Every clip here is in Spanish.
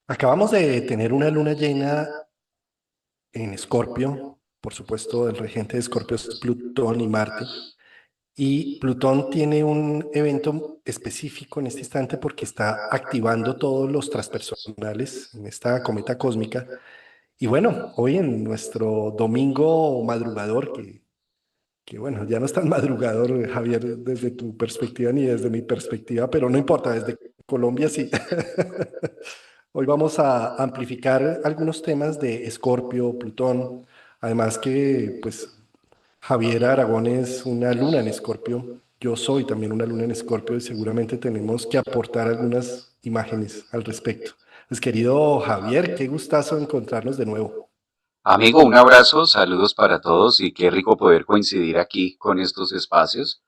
Acabamos de tener una luna llena en Escorpio, por supuesto, el regente de Escorpio es Plutón y Marte, y Plutón tiene un evento específico en este instante porque está activando todos los transpersonales en esta cometa cósmica. Y bueno, hoy en nuestro domingo madrugador, que bueno, ya no es tan madrugador, Javier, desde tu perspectiva ni desde mi perspectiva, pero no importa, desde Colombia sí. Hoy vamos a amplificar algunos temas de Escorpio, Plutón, además que pues Javier Aragón es una luna en Escorpio, yo soy también una luna en Escorpio y seguramente tenemos que aportar algunas imágenes al respecto. Pues querido Javier, qué gustazo encontrarnos de nuevo. Amigo, un abrazo, saludos para todos y qué rico poder coincidir aquí con estos espacios,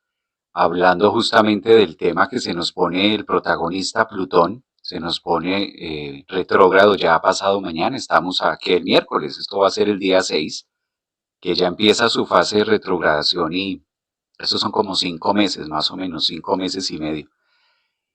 hablando justamente del tema que se nos pone el protagonista Plutón, se nos pone retrógrado ya ha pasado mañana, estamos aquí el miércoles, esto va a ser el día 6, que ya empieza su fase de retrogradación y estos son como 5 meses, más o menos, 5 meses y medio.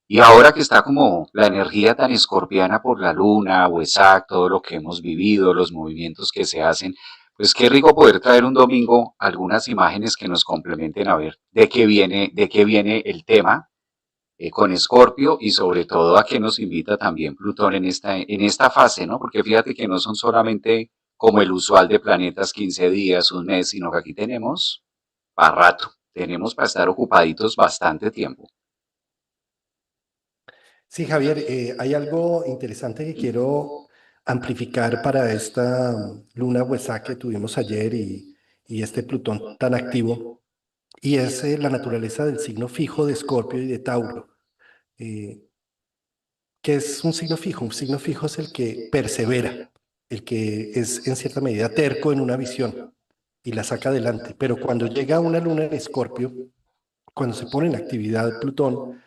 Y ahora que está como la energía tan escorpiana por la luna, Huesac, todo lo que hemos vivido, los movimientos que se hacen, pues qué rico poder traer un domingo algunas imágenes que nos complementen a ver de qué viene el tema con Escorpio y sobre todo a qué nos invita también Plutón en esta fase, ¿no? Porque fíjate que no son solamente como el usual de planetas 15 días, un mes, sino que aquí tenemos para rato, tenemos para estar ocupaditos bastante tiempo. Sí, Javier, hay algo interesante que quiero amplificar para esta luna huesaca que tuvimos ayer y este Plutón tan activo, y es la naturaleza del signo fijo de Escorpio y de Tauro. Eh, ¿Qué es un signo fijo? Un signo fijo es el que persevera, el que es en cierta medida terco en una visión y la saca adelante. Pero cuando llega una luna en Escorpio, cuando se pone en actividad Plutón,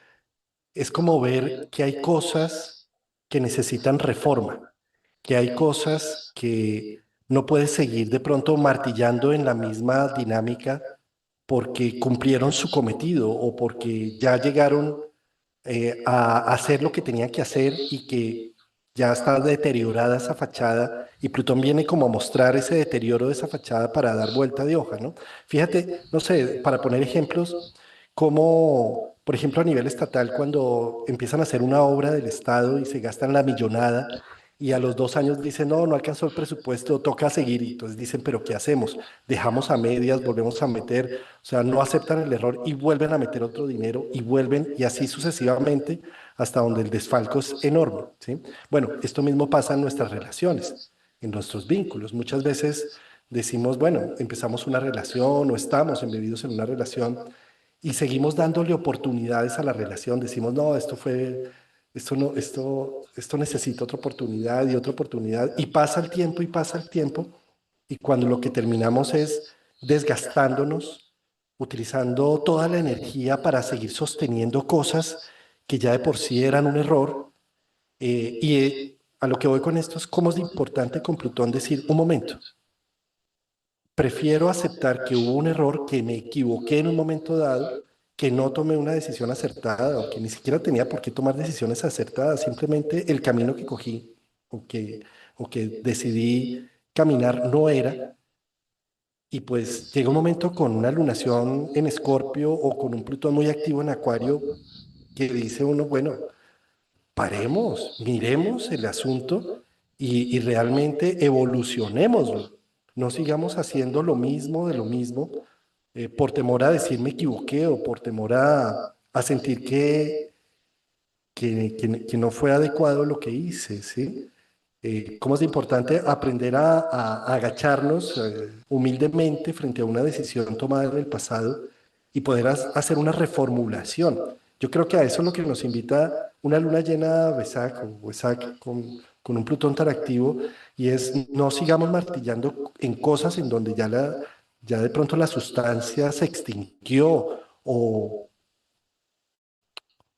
es como ver que hay cosas que necesitan reforma, que hay cosas que no puedes seguir de pronto martillando en la misma dinámica porque cumplieron su cometido o porque ya llegaron a hacer lo que tenían que hacer y que ya está deteriorada esa fachada y Plutón viene como a mostrar ese deterioro de esa fachada para dar vuelta de hoja, ¿no? Fíjate, no sé, para poner ejemplos, como por ejemplo a nivel estatal, cuando empiezan a hacer una obra del Estado y se gastan la millonada y a los 2 años dicen, no, no alcanzó el presupuesto, toca seguir. Y entonces dicen, pero ¿qué hacemos? Dejamos a medias, volvemos a meter, o sea, no aceptan el error y vuelven a meter otro dinero y vuelven y así sucesivamente hasta donde el desfalco es enorme, ¿sí? Bueno, esto mismo pasa en nuestras relaciones, en nuestros vínculos. Muchas veces decimos, bueno, empezamos una relación o estamos embebidos en una relación y seguimos dándole oportunidades a la relación. Decimos, no, esto fue, esto no, esto necesita otra oportunidad y otra oportunidad. Y pasa el tiempo y pasa el tiempo. Y cuando lo que terminamos es desgastándonos, utilizando toda la energía para seguir sosteniendo cosas que ya de por sí eran un error. A lo que voy con esto es cómo es importante con Plutón decir, un momento, prefiero aceptar que hubo un error, que me equivoqué en un momento dado, que no tomé una decisión acertada o que ni siquiera tenía por qué tomar decisiones acertadas, simplemente el camino que cogí o que, o que decidí caminar no era. Y pues llega un momento con una lunación en Escorpio o con un Plutón muy activo en Acuario que dice uno, bueno, paremos, miremos el asunto y realmente evolucionémoslo. No sigamos haciendo lo mismo de lo mismo por temor a decir me equivoqué o por temor a sentir que no fue adecuado lo que hice, ¿sí? Cómo es importante aprender a agacharnos humildemente frente a una decisión tomada en el pasado y poder hacer una reformulación. Yo creo que a eso es lo que nos invita una luna llena Besac o Huesac con un Plutón tan activo y es no sigamos martillando en cosas en donde ya de pronto la sustancia se extinguió o,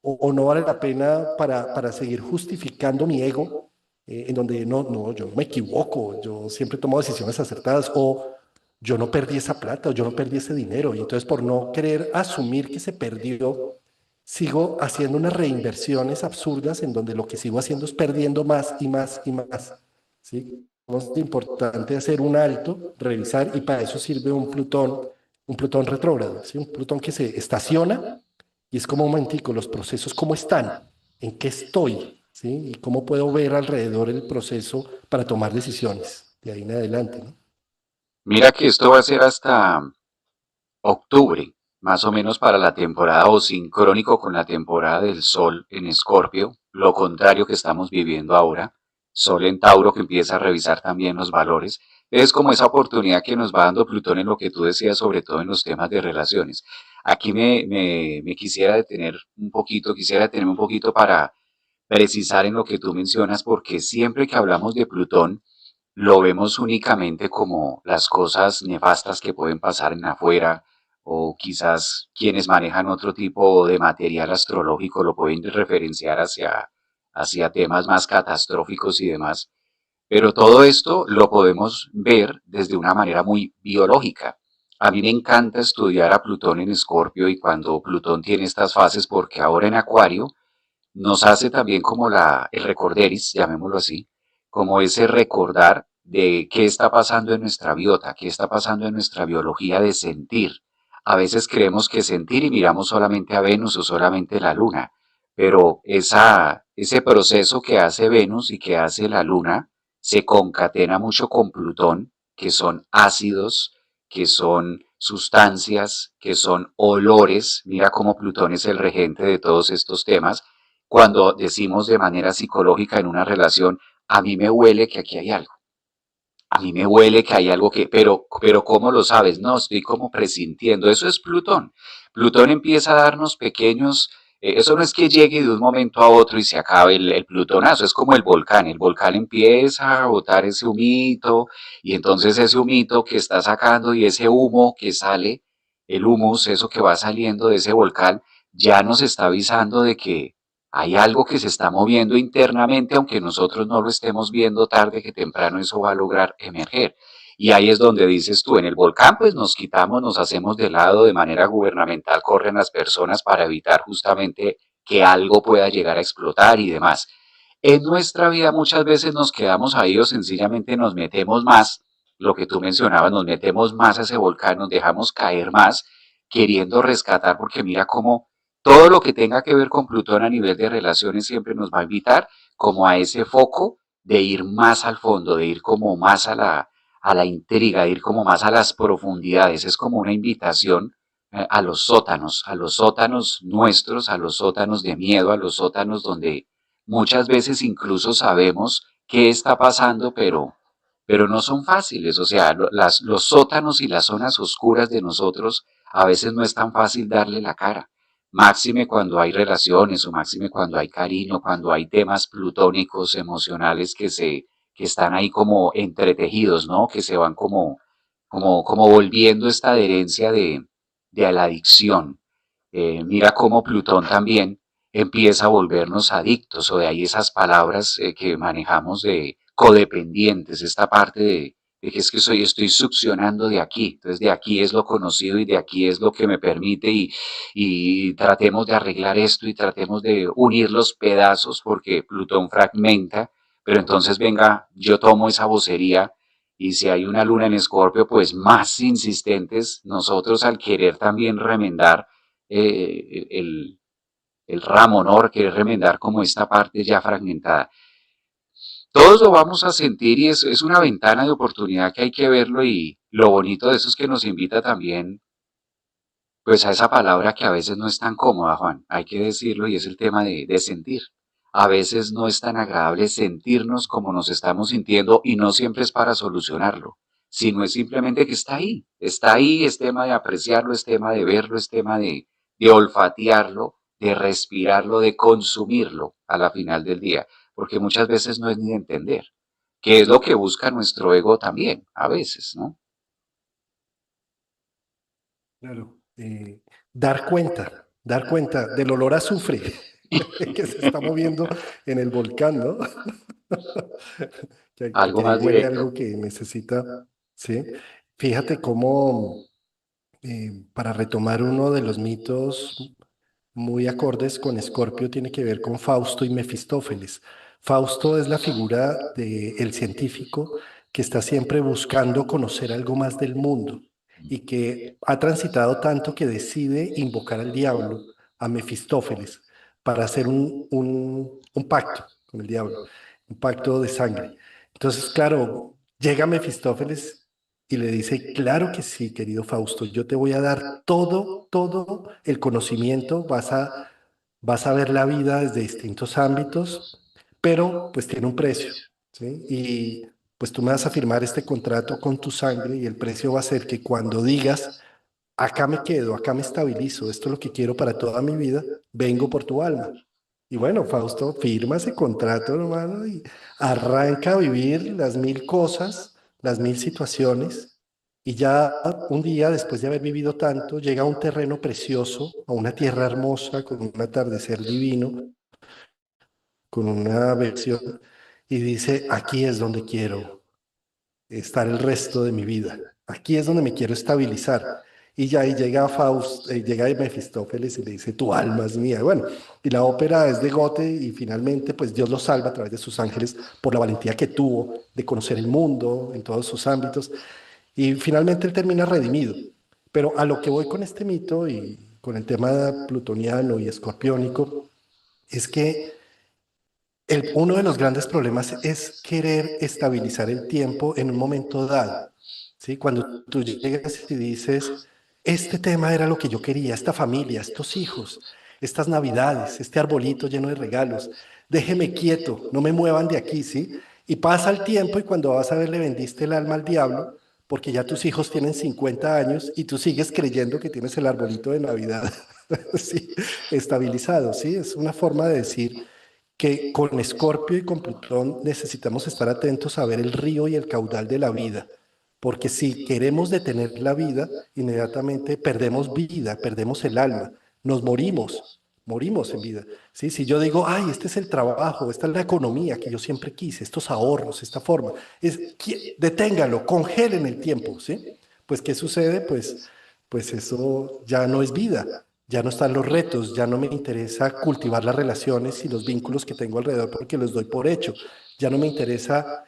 o no vale la pena para seguir justificando mi ego, en donde no, no, yo no me equivoco, yo siempre tomo decisiones acertadas, o yo no perdí esa plata, o yo no perdí ese dinero, y entonces por no querer asumir que se perdió, sigo haciendo unas reinversiones absurdas en donde lo que sigo haciendo es perdiendo más y más y más. ¿Sí? Es importante hacer un alto, revisar, y para eso sirve un Plutón retrógrado, ¿sí? Un Plutón que se estaciona y es como un momentico, los procesos cómo están, en qué estoy, ¿sí? Y cómo puedo ver alrededor el proceso para tomar decisiones de ahí en adelante, ¿no? Mira que esto va a ser hasta octubre, más o menos para la temporada o sincrónico con la temporada del Sol en Escorpio, lo contrario que estamos viviendo ahora, Sol en Tauro que empieza a revisar también los valores, es como esa oportunidad que nos va dando Plutón en lo que tú decías, sobre todo en los temas de relaciones. Aquí me quisiera detener un poquito, quisiera detenerme un poquito para precisar en lo que tú mencionas, porque siempre que hablamos de Plutón, lo vemos únicamente como las cosas nefastas que pueden pasar en afuera, o quizás quienes manejan otro tipo de material astrológico lo pueden referenciar hacia temas más catastróficos y demás. Pero todo esto lo podemos ver desde una manera muy biológica. A mí me encanta estudiar a Plutón en Escorpio y cuando Plutón tiene estas fases, porque ahora en Acuario nos hace también como el recorderis, llamémoslo así, como ese recordar de qué está pasando en nuestra biota, qué está pasando en nuestra biología de sentir. A veces creemos que sentir y miramos solamente a Venus o solamente la Luna, pero ese proceso que hace Venus y que hace la Luna se concatena mucho con Plutón, que son ácidos, que son sustancias, que son olores. Mira cómo Plutón es el regente de todos estos temas cuando decimos de manera psicológica en una relación, a mí me huele que aquí hay algo, a mí me huele que hay algo que, pero ¿cómo lo sabes? No, estoy como presintiendo, eso es Plutón. Plutón empieza a darnos pequeños, eso no es que llegue de un momento a otro y se acabe el plutonazo, es como el volcán empieza a botar ese humito y entonces ese humito que está sacando y ese humo que sale, el humus, eso que va saliendo de ese volcán, ya nos está avisando de que hay algo que se está moviendo internamente, aunque nosotros no lo estemos viendo, tarde que temprano eso va a lograr emerger. Y ahí es donde dices tú, en el volcán pues nos quitamos, nos hacemos de lado, de manera gubernamental corren las personas para evitar justamente que algo pueda llegar a explotar y demás. En nuestra vida muchas veces nos quedamos ahí o sencillamente nos metemos más, lo que tú mencionabas, nos metemos más a ese volcán, nos dejamos caer más, queriendo rescatar, porque mira cómo todo lo que tenga que ver con Plutón a nivel de relaciones siempre nos va a invitar como a ese foco de ir más al fondo, de ir como más a la intriga, de ir como más a las profundidades. Es como una invitación a los sótanos nuestros, a los sótanos de miedo, a los sótanos donde muchas veces incluso sabemos qué está pasando, pero no son fáciles. O sea, los sótanos y las zonas oscuras de nosotros a veces no es tan fácil darle la cara. Máxime cuando hay relaciones o máxime cuando hay cariño, cuando hay temas plutónicos, emocionales que están ahí como entretejidos, ¿no? Que se van como volviendo esta adherencia de la adicción. Mira cómo Plutón también empieza a volvernos adictos, o de ahí esas palabras que manejamos de codependientes, esta parte de que es que estoy succionando de aquí, entonces de aquí es lo conocido y de aquí es lo que me permite y tratemos de arreglar esto y tratemos de unir los pedazos porque Plutón fragmenta, pero entonces venga, yo tomo esa vocería y si hay una luna en Escorpio, pues más insistentes nosotros al querer también remendar el ramo, ¿no? Querer remendar como esta parte ya fragmentada. Todos lo vamos a sentir y es una ventana de oportunidad que hay que verlo y lo bonito de eso es que nos invita también pues a esa palabra que a veces no es tan cómoda, Juan, hay que decirlo y es el tema de sentir. A veces no es tan agradable sentirnos como nos estamos sintiendo y no siempre es para solucionarlo, sino es simplemente que está ahí, es tema de apreciarlo, es tema de verlo, es tema de olfatearlo, de respirarlo, de consumirlo a la final del día, porque muchas veces no es ni de entender, que es lo que busca nuestro ego también, a veces, ¿no? Claro. Dar cuenta del olor a azufre que se está moviendo en el volcán, ¿no? Algo Que ahí más huele directo. algo que necesita, ¿sí? Fíjate cómo, para retomar uno de los mitos muy acordes con Escorpio tiene que ver con Fausto y Mefistófeles. Fausto es la figura del científico que está siempre buscando conocer algo más del mundo y que ha transitado tanto que decide invocar al diablo, a Mefistófeles, para hacer un pacto con el diablo, un pacto de sangre. Entonces, claro, llega Mefistófeles y le dice, claro que sí, querido Fausto, yo te voy a dar todo el conocimiento, vas a ver la vida desde distintos ámbitos, pero pues tiene un precio, ¿sí? Y pues tú me vas a firmar este contrato con tu sangre y el precio va a ser que cuando digas, acá me quedo, acá me estabilizo, esto es lo que quiero para toda mi vida, vengo por tu alma. Y bueno, Fausto firma ese contrato, hermano, y arranca a vivir las mil cosas, las mil situaciones. Y ya un día, después de haber vivido tanto, llega a un terreno precioso, a una tierra hermosa, con un atardecer divino, con una versión, y dice, aquí es donde quiero estar el resto de mi vida. Aquí es donde me quiero estabilizar. Y ya ahí llega Faust, llega Mefistófeles y le dice, tu alma es mía. Bueno, y la ópera es de Goethe y finalmente pues Dios lo salva a través de sus ángeles por la valentía que tuvo de conocer el mundo en todos sus ámbitos. Y finalmente él termina redimido. Pero a lo que voy con este mito y con el tema plutoniano y escorpiónico es que uno de los grandes problemas es querer estabilizar el tiempo en un momento dado. ¿Sí? Cuando tú llegas y dices, este tema era lo que yo quería, esta familia, estos hijos, estas navidades, este arbolito lleno de regalos, déjeme quieto, no me muevan de aquí, ¿sí? Y pasa el tiempo y cuando vas a ver le vendiste el alma al diablo porque ya tus hijos tienen 50 años y tú sigues creyendo que tienes el arbolito de Navidad, ¿sí? Estabilizado, ¿sí? Es una forma de decir que con Escorpio y con Plutón necesitamos estar atentos a ver el río y el caudal de la vida, porque si queremos detener la vida, inmediatamente perdemos vida, perdemos el alma, nos morimos en vida. ¿Sí? Si yo digo, ay, este es el trabajo, esta es la economía que yo siempre quise, estos ahorros, esta forma, deténgalo, congelen el tiempo, ¿sí? Pues, ¿qué sucede? Pues eso ya no es vida, ya no están los retos, ya no me interesa cultivar las relaciones y los vínculos que tengo alrededor porque los doy por hecho, ya no me interesa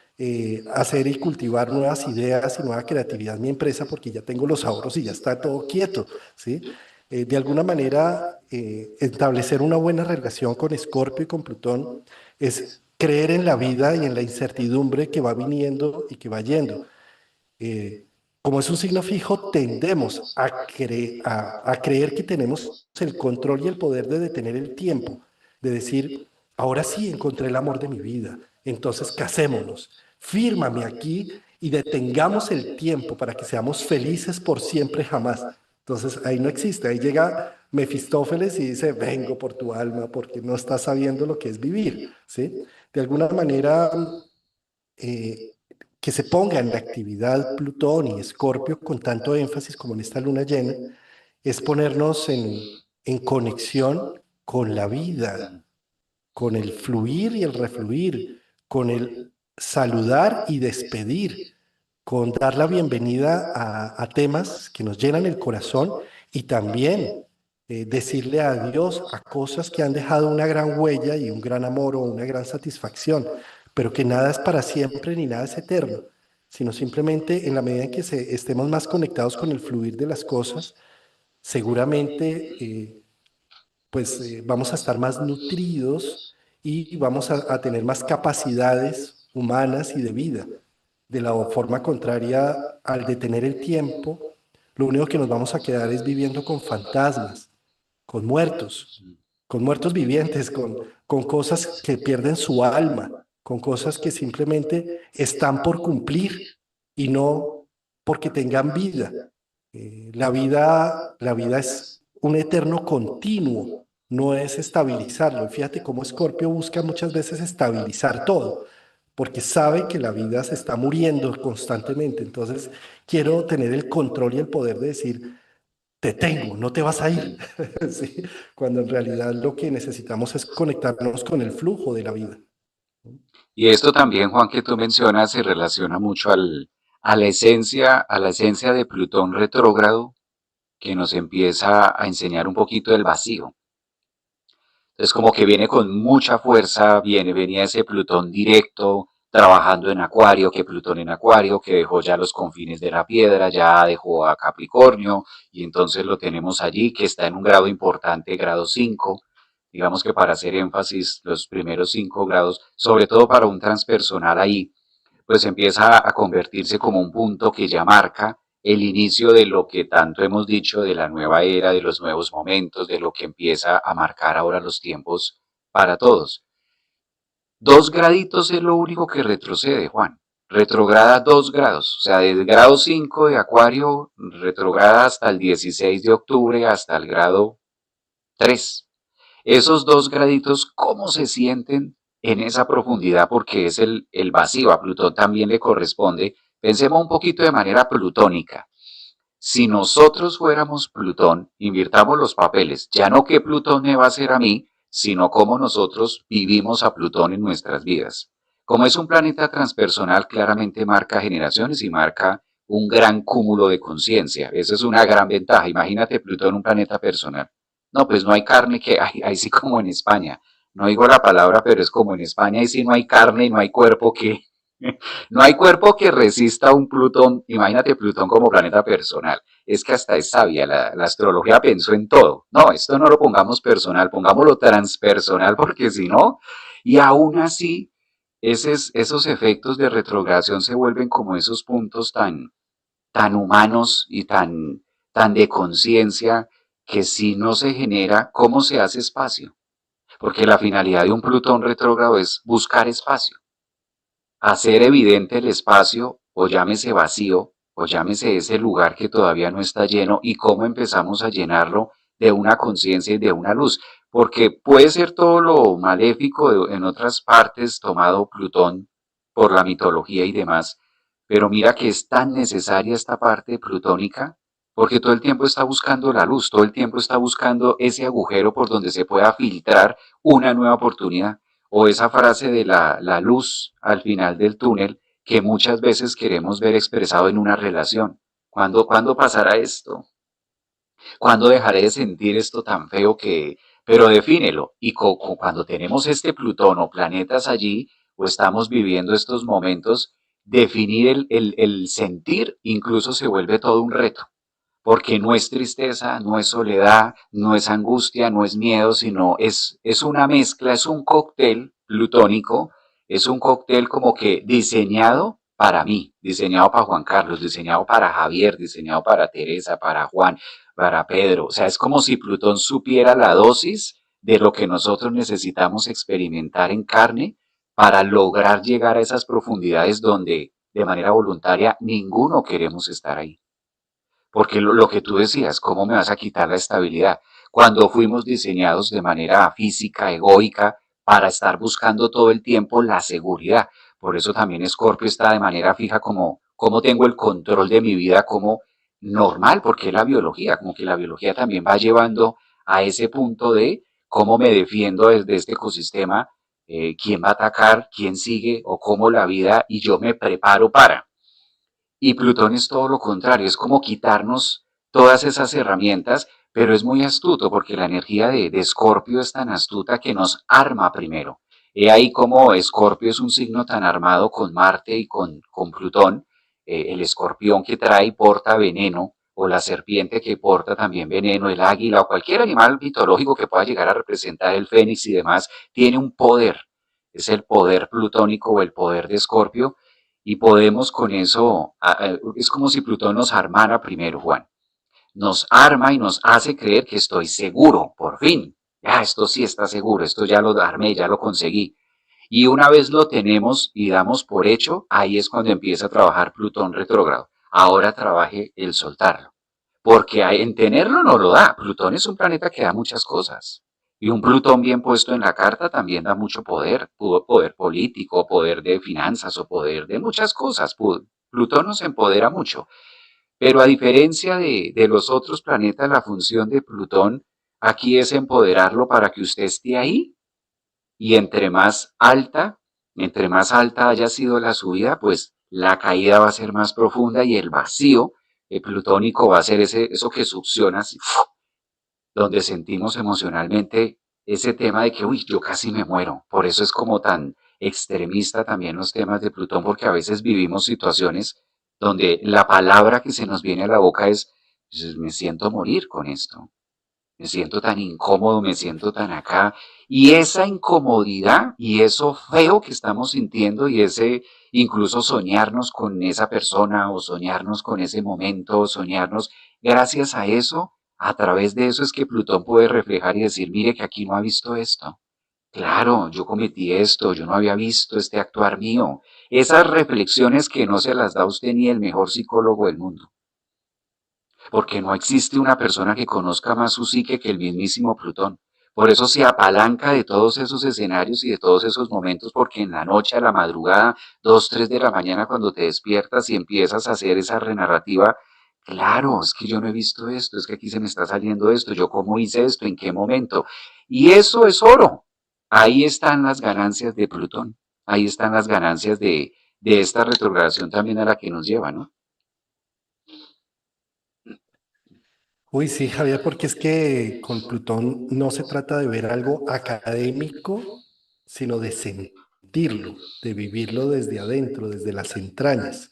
hacer y cultivar nuevas ideas y nueva creatividad en mi empresa porque ya tengo los ahorros y ya está todo quieto, ¿sí? De alguna manera, establecer una buena relación con Escorpio y con Plutón es creer en la vida y en la incertidumbre que va viniendo y que va yendo. Eh, Como es un signo fijo, tendemos a creer que tenemos el control y el poder de detener el tiempo, de decir, ahora sí encontré el amor de mi vida, entonces casémonos, fírmame aquí y detengamos el tiempo para que seamos felices por siempre jamás. Entonces ahí no existe, ahí llega Mefistófeles y dice, vengo por tu alma porque no estás sabiendo lo que es vivir, ¿sí? De alguna manera, eh, que se ponga en la actividad Plutón y Escorpio con tanto énfasis como en esta luna llena, es ponernos en conexión con la vida, con el fluir y el refluir, con el saludar y despedir, con dar la bienvenida a temas que nos llenan el corazón y también decirle adiós a cosas que han dejado una gran huella y un gran amor o una gran satisfacción, pero que nada es para siempre ni nada es eterno, sino simplemente en la medida en que estemos más conectados con el fluir de las cosas, seguramente vamos a estar más nutridos y vamos a tener más capacidades humanas y de vida. De la forma contraria, al detener el tiempo, lo único que nos vamos a quedar es viviendo con fantasmas, con muertos vivientes, con cosas que pierden su alma, con cosas que simplemente están por cumplir y no porque tengan vida. La vida es un eterno continuo, no es estabilizarlo. Fíjate cómo Escorpio busca muchas veces estabilizar todo, porque sabe que la vida se está muriendo constantemente. Entonces, quiero tener el control y el poder de decir, te tengo, no te vas a ir. ¿Sí? Cuando en realidad lo que necesitamos es conectarnos con el flujo de la vida. Y esto también, Juan, que tú mencionas, se relaciona mucho a la esencia de Plutón retrógrado, que nos empieza a enseñar un poquito del vacío. Entonces como que viene con mucha fuerza, venía ese Plutón directo, trabajando en Acuario, que Plutón en Acuario, que dejó ya los confines de la piedra, ya dejó a Capricornio, y entonces lo tenemos allí, que está en un grado importante, grado 5. Digamos que para hacer énfasis, los primeros 5 grados, sobre todo para un transpersonal ahí, pues empieza a convertirse como un punto que ya marca el inicio de lo que tanto hemos dicho de la nueva era, de los nuevos momentos, de lo que empieza a marcar ahora los tiempos para todos. 2 graditos es lo único que retrocede, Juan. Retrograda 2 grados, o sea, desde el grado 5 de Acuario, retrograda hasta el 16 de octubre, hasta el grado 3. Esos 2 graditos, ¿cómo se sienten en esa profundidad? Porque es el vacío, a Plutón también le corresponde. Pensemos un poquito de manera plutónica. Si nosotros fuéramos Plutón, invirtamos los papeles, ya no qué Plutón me va a hacer a mí, sino cómo nosotros vivimos a Plutón en nuestras vidas. Como es un planeta transpersonal, claramente marca generaciones y marca un gran cúmulo de conciencia. Esa es una gran ventaja. Imagínate Plutón, un planeta personal. No, pues no hay carne que hay, ahí sí como en España. No digo la palabra, pero es como en España, y sí no hay carne y no hay cuerpo que, no hay cuerpo que resista un Plutón. Imagínate Plutón como planeta personal. Es que hasta es sabia, la astrología pensó en todo. No, esto no lo pongamos personal, pongámoslo transpersonal, porque si no, y aún así, esos efectos de retrogradación se vuelven como esos puntos tan humanos y tan de conciencia que si no se genera, ¿cómo se hace espacio? Porque la finalidad de un Plutón retrógrado es buscar espacio, hacer evidente el espacio, o llámese vacío, o llámese ese lugar que todavía no está lleno, y cómo empezamos a llenarlo de una conciencia y de una luz. Porque puede ser todo lo maléfico en otras partes tomado Plutón por la mitología y demás, pero mira que es tan necesaria esta parte plutónica, porque todo el tiempo está buscando la luz, todo el tiempo está buscando ese agujero por donde se pueda filtrar una nueva oportunidad, o esa frase de la luz al final del túnel que muchas veces queremos ver expresado en una relación. ¿Cuándo pasará esto? ¿Cuándo dejaré de sentir esto tan feo que... Pero defínelo. Y cuando tenemos este Plutón o planetas allí, o estamos viviendo estos momentos, definir el sentir incluso se vuelve todo un reto, porque no es tristeza, no es soledad, no es angustia, no es miedo, sino es una mezcla, es un cóctel plutónico, es un cóctel como que diseñado para mí, diseñado para Juan Carlos, diseñado para Javier, diseñado para Teresa, para Juan, para Pedro. O sea, es como si Plutón supiera la dosis de lo que nosotros necesitamos experimentar en carne para lograr llegar a esas profundidades donde de manera voluntaria ninguno queremos estar ahí. Porque lo que tú decías, ¿cómo me vas a quitar la estabilidad? Cuando fuimos diseñados de manera física, egoica, para estar buscando todo el tiempo la seguridad. Por eso también Scorpio está de manera fija como tengo el control de mi vida como normal, porque es la biología, como que la biología también va llevando a ese punto de cómo me defiendo desde este ecosistema, quién va a atacar, quién sigue o cómo la vida y yo me preparo para. Y Plutón es todo lo contrario, es como quitarnos todas esas herramientas, pero es muy astuto porque la energía de Escorpio es tan astuta que nos arma primero. He ahí como Escorpio es un signo tan armado con Marte y con Plutón, el escorpión que trae porta veneno, o la serpiente que porta también veneno, el águila o cualquier animal mitológico que pueda llegar a representar el fénix y demás, tiene un poder. Es el poder plutónico o el poder de Escorpio, y podemos con eso, es como si Plutón nos armara primero, Juan. Nos arma y nos hace creer que estoy seguro, por fin. Ya, esto sí está seguro, esto ya lo armé, ya lo conseguí. Y una vez lo tenemos y damos por hecho, ahí es cuando empieza a trabajar Plutón retrógrado. Ahora trabaje el soltarlo. Porque en tenerlo no lo da. Plutón es un planeta que da muchas cosas. Y un Plutón bien puesto en la carta también da mucho poder. Poder político, poder de finanzas o poder de muchas cosas. Plutón nos empodera mucho. Pero a diferencia de los otros planetas, la función de Plutón aquí es empoderarlo para que usted esté ahí, y entre más alta haya sido la subida, pues la caída va a ser más profunda, y el vacío plutónico va a ser eso que succiona, así, donde sentimos emocionalmente ese tema de que, uy, yo casi me muero. Por eso es como tan extremista también los temas de Plutón, porque a veces vivimos situaciones donde la palabra que se nos viene a la boca es, "Pues, me siento morir con esto, me siento tan incómodo, me siento tan acá". Y esa incomodidad y eso feo que estamos sintiendo y ese incluso soñarnos con esa persona o soñarnos con ese momento o soñarnos, gracias a eso, a través de eso es que Plutón puede reflejar y decir, mire que aquí no ha visto esto. Claro, yo cometí esto, yo no había visto este actuar mío. Esas reflexiones que no se las da usted ni el mejor psicólogo del mundo, porque no existe una persona que conozca más su psique que el mismísimo Plutón. Por eso se apalanca de todos esos escenarios y de todos esos momentos, porque en la noche, a la madrugada, 2, 3 de la mañana, cuando te despiertas y empiezas a hacer esa renarrativa, claro, es que yo no he visto esto, es que aquí se me está saliendo esto, yo cómo hice esto, en qué momento. Y eso es oro. Ahí están las ganancias de Plutón, ahí están las ganancias de esta retrogradación también a la que nos lleva, ¿no? Uy, sí, Javier, porque es que con Plutón no se trata de ver algo académico, sino de sentirlo, de vivirlo desde adentro, desde las entrañas.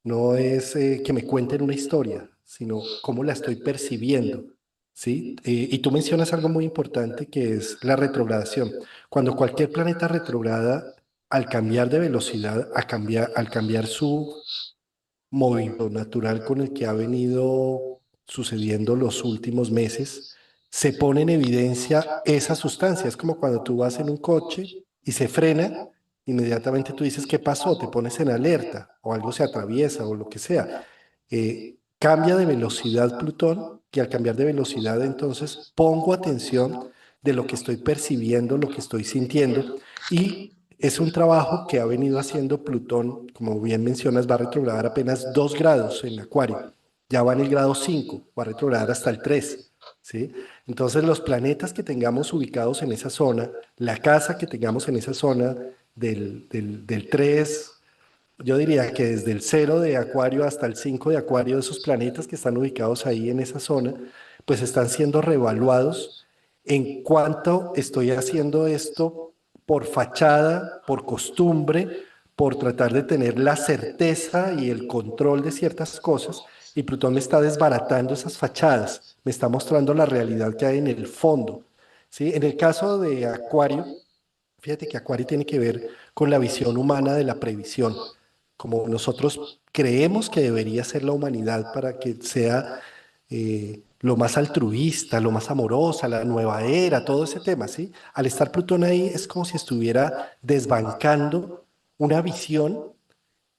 No es que me cuenten una historia, sino cómo la estoy percibiendo, ¿sí? Y tú mencionas algo muy importante que es la retrogradación. Cuando cualquier planeta retrograda, al cambiar de velocidad, al cambiar su movimiento natural con el que ha venido sucediendo los últimos meses, se pone en evidencia esa sustancia. Es como cuando tú vas en un coche y se frena, inmediatamente tú dices, ¿qué pasó? Te pones en alerta o algo se atraviesa o lo que sea. Cambia de velocidad Plutón y al cambiar de velocidad entonces pongo atención de lo que estoy percibiendo, lo que estoy sintiendo y es un trabajo que ha venido haciendo Plutón, como bien mencionas, va a retrogradar apenas 2 grados en Acuario, ya va en el grado 5, va a retrogradar hasta el 3, ¿sí? Entonces los planetas que tengamos ubicados en esa zona, la casa que tengamos en esa zona del 3, yo diría que desde el 0 de Acuario hasta el 5 de Acuario, esos planetas que están ubicados ahí en esa zona, pues están siendo reevaluados en cuanto estoy haciendo esto por fachada, por costumbre, por tratar de tener la certeza y el control de ciertas cosas, y Plutón me está desbaratando esas fachadas, me está mostrando la realidad que hay en el fondo. ¿Sí? En el caso de Acuario, fíjate que Acuario tiene que ver con la visión humana de la previsión, como nosotros creemos que debería ser la humanidad para que sea lo más altruista, lo más amorosa, la nueva era, todo ese tema, ¿sí? Al estar Plutón ahí es como si estuviera desbancando una visión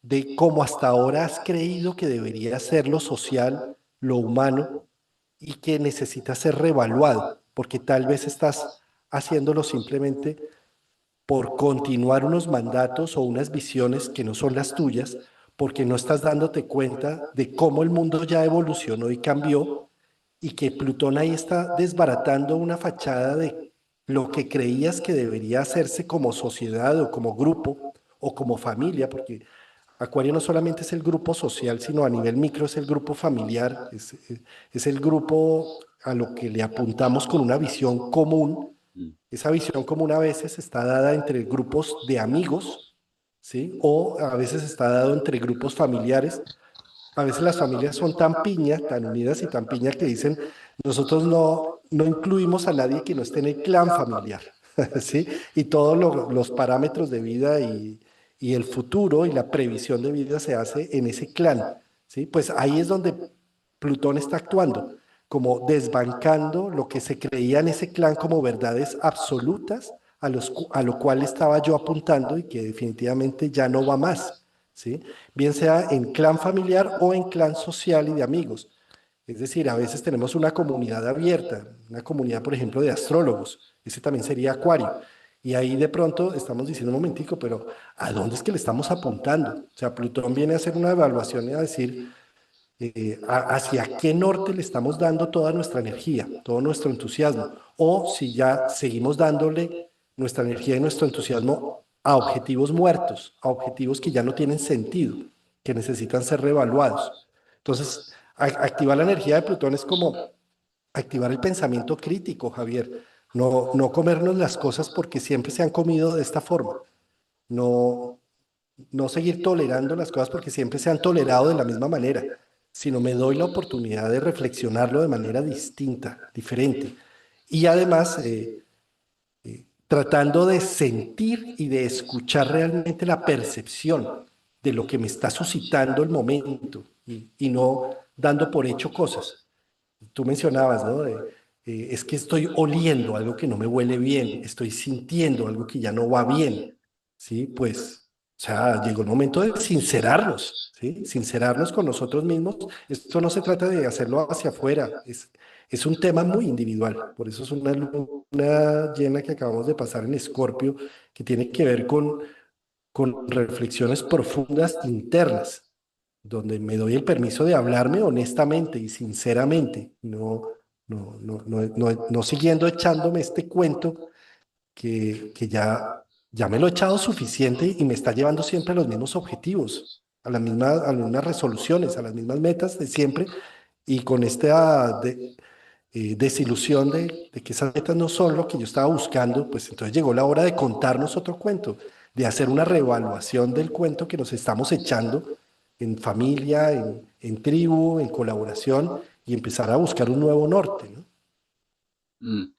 de cómo hasta ahora has creído que debería ser lo social, lo humano, y que necesita ser revaluado, porque tal vez estás haciéndolo simplemente por continuar unos mandatos o unas visiones que no son las tuyas, porque no estás dándote cuenta de cómo el mundo ya evolucionó y cambió y que Plutón ahí está desbaratando una fachada de lo que creías que debería hacerse como sociedad o como grupo o como familia, porque Acuario no solamente es el grupo social, sino a nivel micro es el grupo familiar, es el grupo a lo que le apuntamos con una visión común. Mm. Esa visión común a veces está dada entre grupos de amigos, ¿sí? O a veces está dado entre grupos familiares. A veces las familias son tan piña, tan unidas y tan piña que dicen, nosotros no incluimos a nadie que no esté en el clan familiar, ¿sí? Y todos los parámetros de vida y el futuro y la previsión de vida se hace en ese clan, ¿sí? Pues ahí es donde Plutón está actuando, como desbancando lo que se creía en ese clan como verdades absolutas, a lo cual estaba yo apuntando y que definitivamente ya no va más, ¿sí? Bien sea en clan familiar o en clan social y de amigos. Es decir, a veces tenemos una comunidad abierta, una comunidad, por ejemplo, de astrólogos. Ese también sería Acuario. Y ahí de pronto estamos diciendo un momentico, pero ¿a dónde es que le estamos apuntando? O sea, Plutón viene a hacer una evaluación y a decir hacia qué norte le estamos dando toda nuestra energía, todo nuestro entusiasmo, o si ya seguimos dándole nuestra energía y nuestro entusiasmo a objetivos muertos, a objetivos que ya no tienen sentido, que necesitan ser reevaluados. Entonces, activar la energía de Plutón es como activar el pensamiento crítico, Javier. no comernos las cosas porque siempre se han comido de esta forma, no, no seguir tolerando las cosas porque siempre se han tolerado de la misma manera, sino me doy la oportunidad de reflexionarlo de manera distinta, diferente. Y además, tratando de sentir y de escuchar realmente la percepción de lo que me está suscitando el momento y no dando por hecho cosas. Tú mencionabas, ¿no? Es que estoy oliendo algo que no me huele bien, estoy sintiendo algo que ya no va bien, ¿sí? Pues, o sea, llegó el momento de sincerarnos, ¿sí? Sincerarnos con nosotros mismos. Esto no se trata de hacerlo hacia afuera, es un tema muy individual. Por eso es una luna llena que acabamos de pasar en Escorpio, que tiene que ver con reflexiones profundas internas donde me doy el permiso de hablarme honestamente y sinceramente, no siguiendo echándome este cuento que ya me lo he echado suficiente y me está llevando siempre a los mismos objetivos, a las mismas resoluciones, a las mismas metas de siempre y con esta desilusión de que esas metas no son lo que yo estaba buscando, pues entonces llegó la hora de contarnos otro cuento, de hacer una reevaluación del cuento que nos estamos echando en familia, en tribu, en colaboración y empezar a buscar un nuevo norte, ¿no? Mm.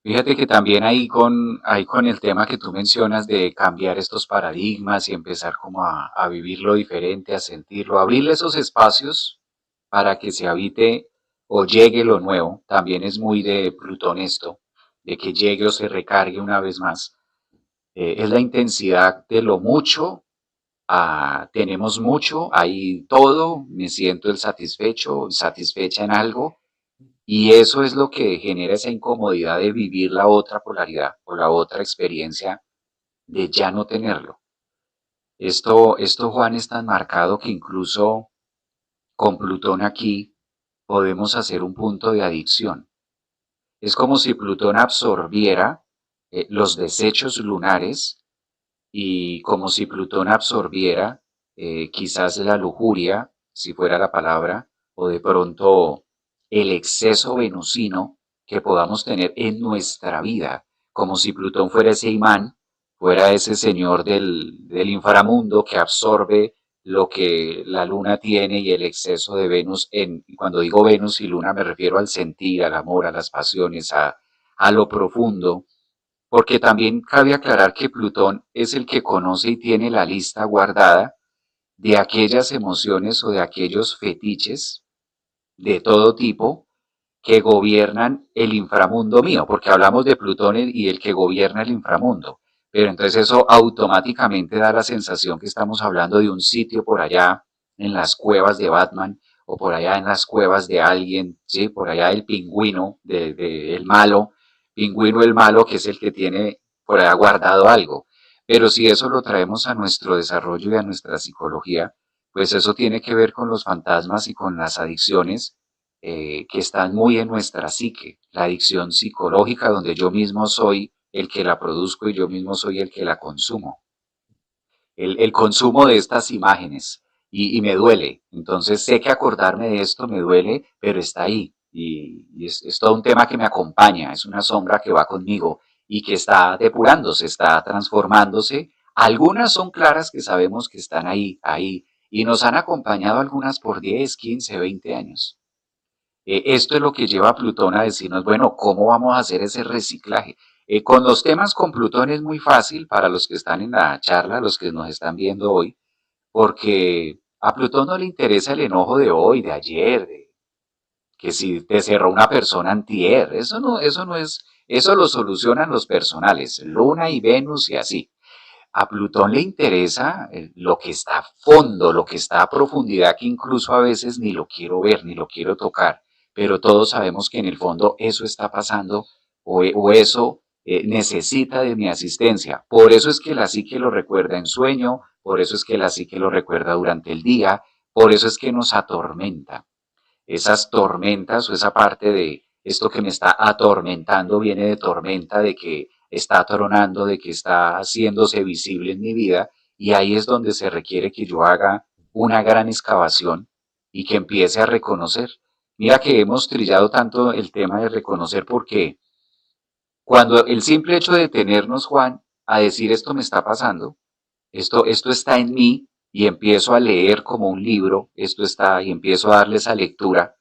Fíjate que también ahí con el tema que tú mencionas de cambiar estos paradigmas y empezar como a vivirlo diferente, a sentirlo, abrirle esos espacios para que se habite o llegue lo nuevo, también es muy de Plutón esto, de que llegue o se recargue una vez más. Es la intensidad de lo mucho, tenemos mucho, hay todo, me siento el satisfecho, satisfecha en algo, y eso es lo que genera esa incomodidad de vivir la otra polaridad o la otra experiencia de ya no tenerlo. Esto, Juan, es tan marcado que incluso con Plutón aquí podemos hacer un punto de adicción. Es como si Plutón absorbiera los desechos lunares y como si Plutón absorbiera quizás la lujuria, si fuera la palabra, o de pronto el exceso venusino que podamos tener en nuestra vida, como si Plutón fuera ese imán, fuera ese señor del inframundo que absorbe lo que la luna tiene y el exceso de Venus. Y cuando digo Venus y luna me refiero al sentir, al amor, a las pasiones, a lo profundo, porque también cabe aclarar que Plutón es el que conoce y tiene la lista guardada de aquellas emociones o de aquellos fetiches de todo tipo que gobiernan el inframundo mío, porque hablamos de Plutón y el que gobierna el inframundo. Pero entonces eso automáticamente da la sensación que estamos hablando de un sitio por allá en las cuevas de Batman o por allá en las cuevas de alguien, ¿sí? Por allá el pingüino, el malo, pingüino el malo que es el que tiene por allá guardado algo. Pero si eso lo traemos a nuestro desarrollo y a nuestra psicología, pues eso tiene que ver con los fantasmas y con las adicciones que están muy en nuestra psique, la adicción psicológica donde yo mismo soy el que la produzco y yo mismo soy el que la consumo. El consumo de estas imágenes y me duele. Entonces sé que acordarme de esto me duele, pero está ahí. Y es todo un tema que me acompaña, es una sombra que va conmigo y que está depurándose, está transformándose. Algunas son claras que sabemos que están ahí, ahí, y nos han acompañado algunas por 10, 15, 20 años. Esto es lo que lleva a Plutón a decirnos, bueno, ¿cómo vamos a hacer ese reciclaje? Con los temas con Plutón es muy fácil para los que están en la charla, los que nos están viendo hoy, porque a Plutón no le interesa el enojo de hoy, de ayer, de que si te cerró una persona antier, eso no es, eso lo solucionan los personales, Luna y Venus y así. A Plutón le interesa lo que está a fondo, lo que está a profundidad, que incluso a veces ni lo quiero ver, ni lo quiero tocar, pero todos sabemos que en el fondo eso está pasando o eso necesita de mi asistencia. Por eso es que la psique lo recuerda en sueño, por eso es que la psique lo recuerda durante el día, por eso es que nos atormenta. Esas tormentas o esa parte de esto que me está atormentando viene de tormenta, de que está tronando, de que está haciéndose visible en mi vida, y ahí es donde se requiere que yo haga una gran excavación y que empiece a reconocer. Mira que hemos trillado tanto el tema de reconocer porque Cuando el simple hecho de detenernos, Juan, a decir esto me está pasando, esto está en mí y empiezo a leer como un libro, esto está y empiezo a darle esa lectura,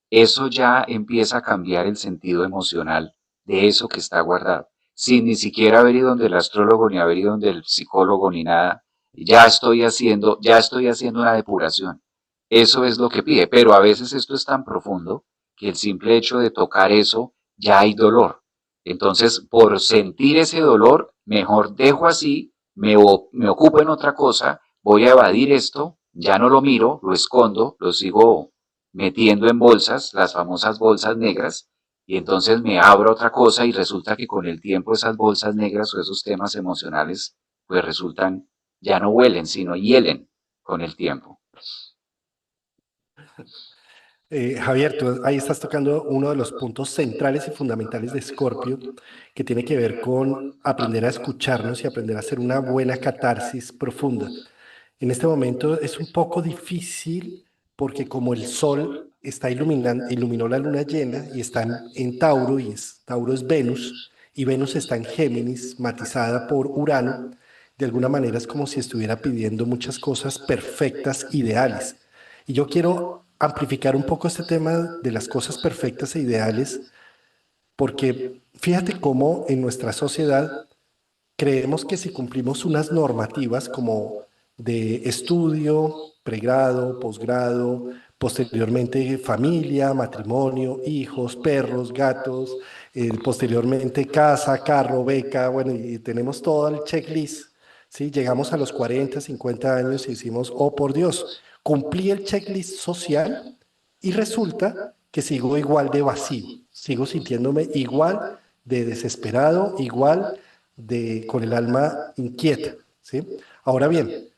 eso ya empieza a cambiar el sentido emocional de eso que está guardado, sin ni siquiera haber ido donde el astrólogo, ni haber ido donde el psicólogo, ni nada. Ya estoy haciendo una depuración. Eso es lo que pide, pero a veces esto es tan profundo que el simple hecho de tocar eso ya hay dolor. Entonces, por sentir ese dolor, mejor dejo así, me ocupo en otra cosa, voy a evadir esto, ya no lo miro, lo escondo, lo sigo metiendo en bolsas, las famosas bolsas negras, y entonces me abro a otra cosa y resulta que con el tiempo esas bolsas negras o esos temas emocionales pues resultan, ya no huelen, sino hielen con el tiempo. Javier, tú ahí estás tocando uno de los puntos centrales y fundamentales de Escorpio, que tiene que ver con aprender a escucharnos y aprender a hacer una buena catarsis profunda. En este momento es un poco difícil porque como el Sol está iluminando, iluminó la luna llena y está en Tauro, Tauro es Venus, y Venus está en Géminis, matizada por Urano, de alguna manera es como si estuviera pidiendo muchas cosas perfectas, ideales. Y yo quiero amplificar un poco este tema de las cosas perfectas e ideales, porque fíjate cómo en nuestra sociedad creemos que si cumplimos unas normativas como de estudio, pregrado, posgrado, posteriormente familia, matrimonio, hijos, perros, gatos, posteriormente casa, carro, beca, bueno, y tenemos todo el checklist, ¿sí? Llegamos a los 40, 50 años y decimos, oh por Dios, cumplí el checklist social y resulta que sigo igual de vacío, sigo sintiéndome igual de desesperado, igual con el alma inquieta, ¿sí? Ahora bien,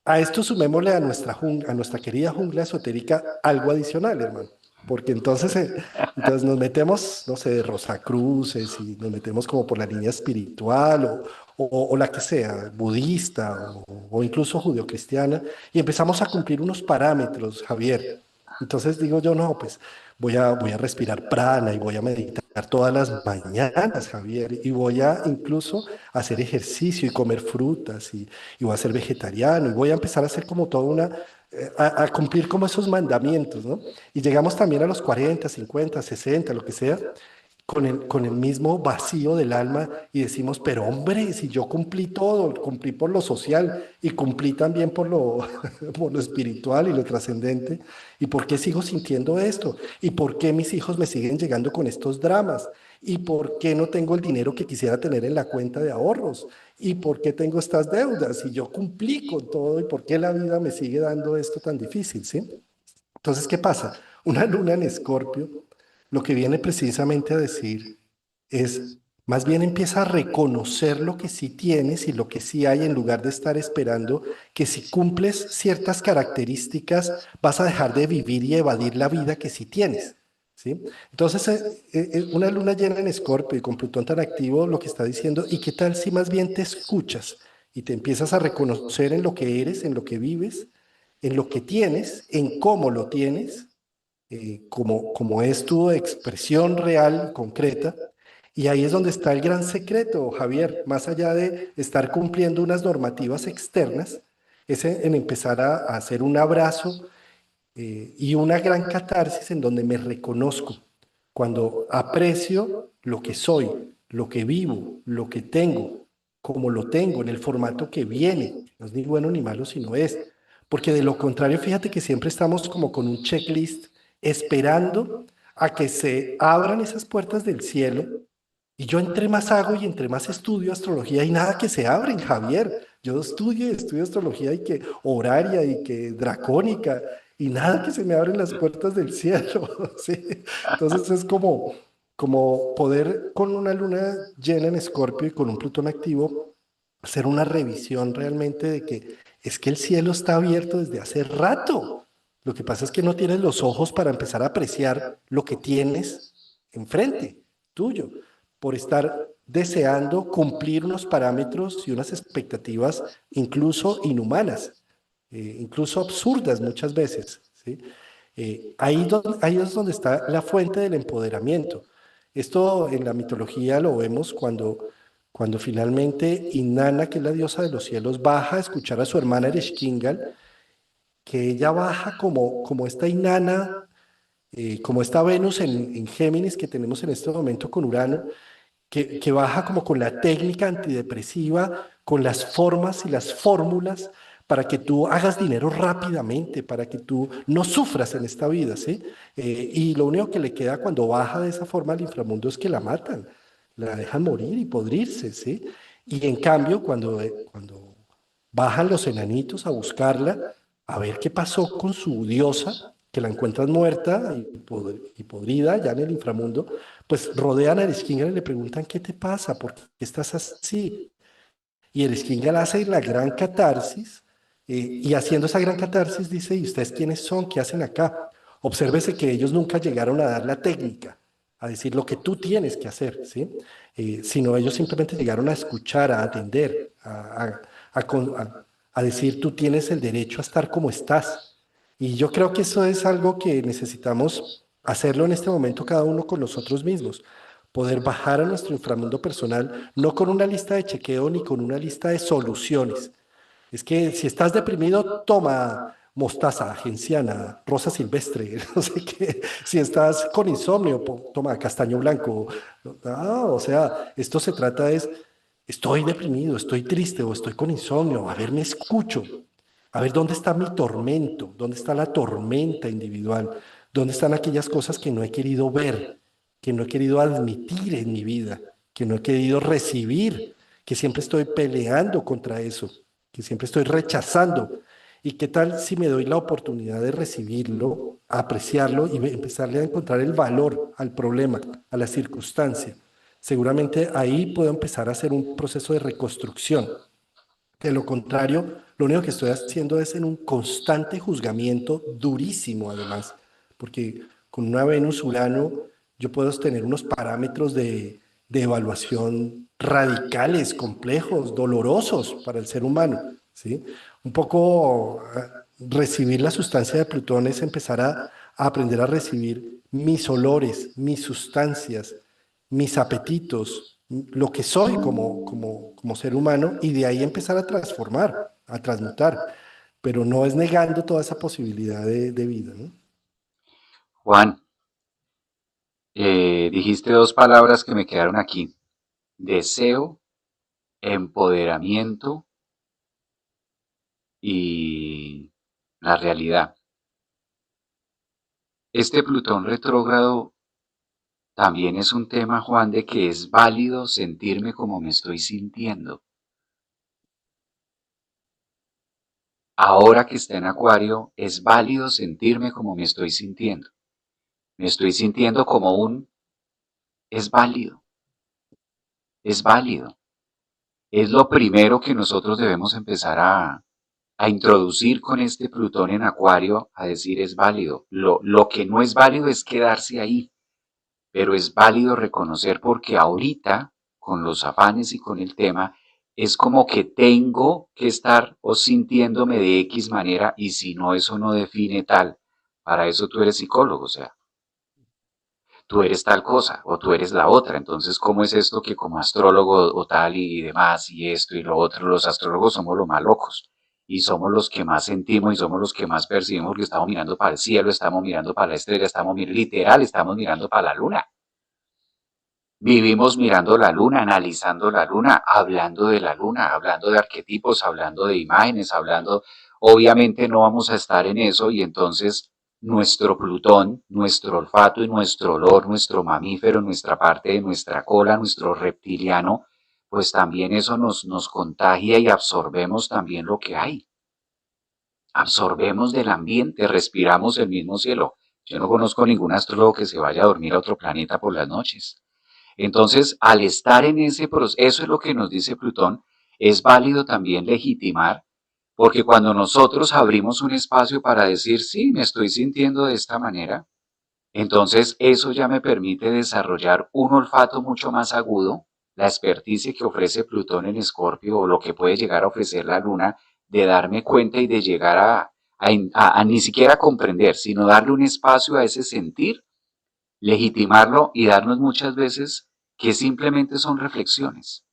a esto sumémosle a nuestra querida jungla esotérica algo adicional, hermano, porque entonces nos metemos, no sé, de Rosacruces y nos metemos como por la línea espiritual o la que sea, budista o incluso judeocristiana, y empezamos a cumplir unos parámetros, Javier. Entonces digo yo, no, pues voy a respirar prana y voy a meditar todas las mañanas, Javier, y voy a incluso hacer ejercicio y comer frutas y voy a ser vegetariano y voy a empezar a hacer como toda a cumplir como esos mandamientos, ¿no? Y llegamos también a los 40, 50, 60, lo que sea, con el mismo vacío del alma y decimos, pero hombre, si yo cumplí todo, cumplí por lo social y cumplí también por por lo espiritual y lo trascendente, ¿y por qué sigo sintiendo esto? ¿Y por qué mis hijos me siguen llegando con estos dramas? ¿Y por qué no tengo el dinero que quisiera tener en la cuenta de ahorros? ¿Y por qué tengo estas deudas? Y yo cumplí con todo, ¿y por qué la vida me sigue dando esto tan difícil? ¿Sí? Entonces, ¿qué pasa? Una luna en Escorpio lo que viene precisamente a decir es, más bien empieza a reconocer lo que sí tienes y lo que sí hay en lugar de estar esperando que si cumples ciertas características vas a dejar de vivir y evadir la vida que sí tienes. ¿Sí? Entonces, una luna llena en Escorpio y con Plutón tan activo, lo que está diciendo, ¿y qué tal si más bien te escuchas y te empiezas a reconocer en lo que eres, en lo que vives, en lo que tienes, en cómo lo tienes, como es tu expresión real, concreta? Y ahí es donde está el gran secreto, Javier, más allá de estar cumpliendo unas normativas externas, es en empezar a hacer un abrazo y una gran catarsis en donde me reconozco, cuando aprecio lo que soy, lo que vivo, lo que tengo, como lo tengo, en el formato que viene. No es ni bueno ni malo, sino es. Porque de lo contrario, fíjate que siempre estamos como con un checklist esperando a que se abran esas puertas del cielo. Y yo entre más hago y entre más estudio astrología, hay nada que se abren, Javier. Yo estudio y estudio astrología y que horaria y que dracónica y nada que se me abren las puertas del cielo. ¿Sí? Entonces es como poder con una luna llena en Escorpio y con un Plutón activo hacer una revisión realmente de que es que el cielo está abierto desde hace rato. Lo que pasa es que no tienes los ojos para empezar a apreciar lo que tienes enfrente tuyo, por estar deseando cumplir unos parámetros y unas expectativas incluso inhumanas, incluso absurdas muchas veces. ¿Sí? Ahí es donde está la fuente del empoderamiento. Esto en la mitología lo vemos cuando finalmente Inanna, que es la diosa de los cielos, baja a escuchar a su hermana Ereshkigal, que ella baja como esta Inanna, como esta Venus en Géminis que tenemos en este momento con Urano, que baja como con la técnica antidepresiva, con las formas y las fórmulas para que tú hagas dinero rápidamente, para que tú no sufras en esta vida, ¿sí? Y lo único que le queda cuando baja de esa forma al inframundo es que la matan, la dejan morir y podrirse, ¿sí? Y en cambio, cuando bajan los enanitos a buscarla, a ver qué pasó con su diosa, que la encuentran muerta y podrida ya en el inframundo, pues rodean a Ereskkigal y le preguntan, ¿qué te pasa? ¿Por qué estás así? Y Ereskkigal hace la gran catarsis, y haciendo esa gran catarsis dice, ¿y ustedes quiénes son? ¿Qué hacen acá? Obsérvese que ellos nunca llegaron a dar la técnica, a decir lo que tú tienes que hacer, ¿sí? Sino ellos simplemente llegaron a escuchar, a atender, a decir, tú tienes el derecho a estar como estás. Y yo creo que eso es algo que necesitamos hacerlo en este momento cada uno con nosotros mismos. Poder bajar a nuestro inframundo personal, no con una lista de chequeo ni con una lista de soluciones. Es que si estás deprimido, toma mostaza, genciana, rosa silvestre, no sé qué. Si estás con insomnio, toma castaño blanco. O sea, esto se trata es, estoy deprimido, estoy triste o estoy con insomnio. A ver, me escucho. A ver, ¿dónde está mi tormento? ¿Dónde está la tormenta individual? ¿Dónde están aquellas cosas que no he querido ver, que no he querido admitir en mi vida, que no he querido recibir, que siempre estoy peleando contra eso, que siempre estoy rechazando? ¿Y qué tal si me doy la oportunidad de recibirlo, apreciarlo y empezarle a encontrar el valor al problema, a la circunstancia? Seguramente ahí puedo empezar a hacer un proceso de reconstrucción. De lo contrario, lo único que estoy haciendo es en un constante juzgamiento durísimo, además, porque con una Venus-Urano yo puedo tener unos parámetros de evaluación radicales, complejos, dolorosos para el ser humano, ¿sí? Un poco recibir la sustancia de Plutón es empezar a aprender a recibir mis olores, mis sustancias, mis apetitos, lo que soy como ser humano y de ahí empezar a transformar, a transmutar, pero no es negando toda esa posibilidad de vida, ¿no? Juan, dijiste dos palabras que me quedaron aquí. Deseo, empoderamiento y la realidad. Este Plutón retrógrado también es un tema, Juan, de que es válido sentirme como me estoy sintiendo. Ahora que está en Acuario, es válido sentirme como me estoy sintiendo. Me estoy sintiendo como un... Es válido, es válido. Es lo primero que nosotros debemos empezar a introducir con este Plutón en Acuario, a decir es válido. Lo que no es válido es quedarse ahí, pero es válido reconocer porque ahorita, con los afanes y con el tema, es como que tengo que estar o sintiéndome de X manera y si no, eso no define tal. Para eso tú eres psicólogo, o sea, tú eres tal cosa o tú eres la otra. Entonces, ¿cómo es esto que como astrólogo o tal y demás y esto y lo otro, los astrólogos somos los más locos y somos los que más sentimos y somos los que más percibimos porque estamos mirando para el cielo, estamos mirando para la estrella, estamos literal, estamos mirando para la luna. Vivimos mirando la luna, analizando la luna, hablando de la luna, hablando de arquetipos, hablando de imágenes, hablando, obviamente no vamos a estar en eso y entonces nuestro Plutón, nuestro olfato y nuestro olor, nuestro mamífero, nuestra parte de nuestra cola, nuestro reptiliano, pues también eso nos contagia y absorbemos también lo que hay. Absorbemos del ambiente, respiramos el mismo cielo. Yo no conozco ningún astrólogo que se vaya a dormir a otro planeta por las noches. Entonces, al estar en ese proceso, eso es lo que nos dice Plutón, es válido también legitimar, porque cuando nosotros abrimos un espacio para decir, sí, me estoy sintiendo de esta manera, entonces eso ya me permite desarrollar un olfato mucho más agudo, la experticia que ofrece Plutón en Escorpio o lo que puede llegar a ofrecer la Luna, de darme cuenta y de llegar a ni siquiera comprender, sino darle un espacio a ese sentir legitimarlo y darnos muchas veces que simplemente son reflexiones.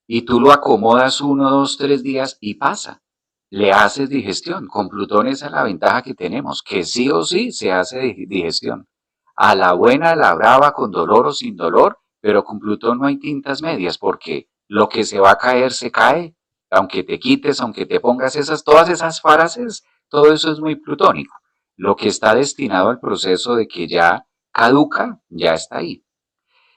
Y tú lo acomodas 1, 2, 3 días y pasa. Le haces digestión. Con Plutón esa es la ventaja que tenemos, que sí o sí se hace digestión. A la buena, a la brava, con dolor o sin dolor, pero con Plutón no hay tintas medias, porque lo que se va a caer se cae, aunque te quites, aunque te pongas todas esas frases, todo eso es muy plutónico. Lo que está destinado al proceso de que ya caduca, ya está ahí.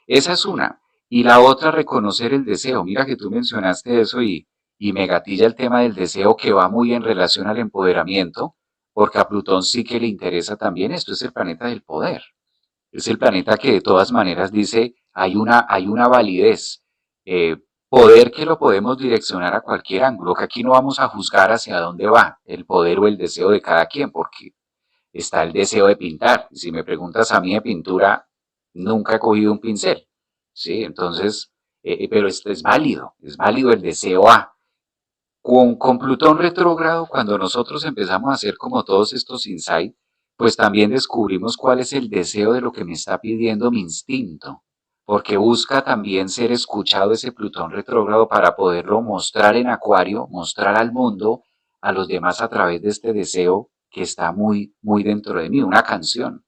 Esa es una. Y la otra, reconocer el deseo. Mira que tú mencionaste eso y me gatilla el tema del deseo, que va muy en relación al empoderamiento, porque a Plutón sí que le interesa también esto. Es el planeta del poder. Es el planeta que de todas maneras dice hay una validez. Poder que lo podemos direccionar a cualquier ángulo, que aquí no vamos a juzgar hacia dónde va el poder o el deseo de cada quien, porque está el deseo de pintar. Si me preguntas a mí de pintura, nunca he cogido un pincel, ¿sí? Entonces, pero esto es válido el deseo A. Con Plutón retrógrado, cuando nosotros empezamos a hacer como todos estos insights, pues también descubrimos cuál es el deseo de lo que me está pidiendo mi instinto, porque busca también ser escuchado ese Plutón retrógrado para poderlo mostrar en Acuario, mostrar al mundo, a los demás a través de este deseo que está muy, muy dentro de mí, una canción.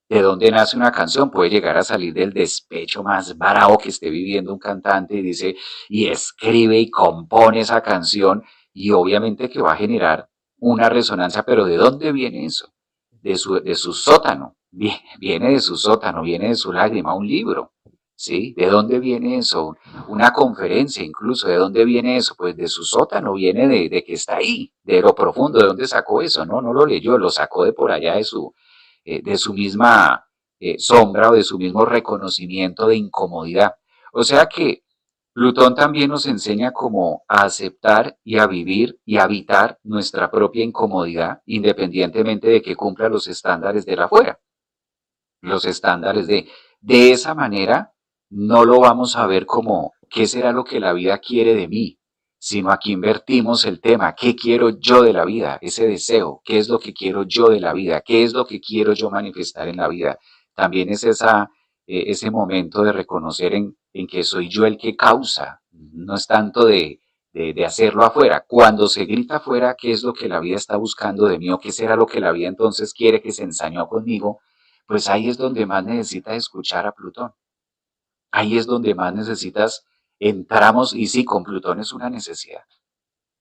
¿De dónde nace una canción? Puede llegar a salir del despecho más bravo que esté viviendo un cantante y dice, y escribe y compone esa canción y obviamente que va a generar una resonancia, pero ¿de dónde viene eso? De su sótano, viene de su sótano, viene de su lágrima, un libro, ¿sí? ¿De dónde viene eso? Una conferencia incluso, ¿de dónde viene eso? Pues de su sótano, viene de que está ahí, de lo profundo, ¿de dónde sacó eso? No, no lo leyó, lo sacó de por allá de su misma sombra o de su mismo reconocimiento de incomodidad. O sea que Plutón también nos enseña cómo a aceptar y a vivir y a habitar nuestra propia incomodidad, independientemente de que cumpla los estándares de la afuera, los estándares de esa manera. No lo vamos a ver como qué será lo que la vida quiere de mí, sino aquí invertimos el tema, ¿qué quiero yo de la vida? Ese deseo, ¿qué es lo que quiero yo de la vida? ¿Qué es lo que quiero yo manifestar en la vida? También es ese momento de reconocer en que soy yo el que causa, no es tanto de hacerlo afuera. Cuando se grita afuera, ¿qué es lo que la vida está buscando de mí o qué será lo que la vida entonces quiere que se ensañó conmigo? Pues ahí es donde más necesitas escuchar a Plutón. Ahí es donde más necesitas, entramos, y sí, con Plutón es una necesidad.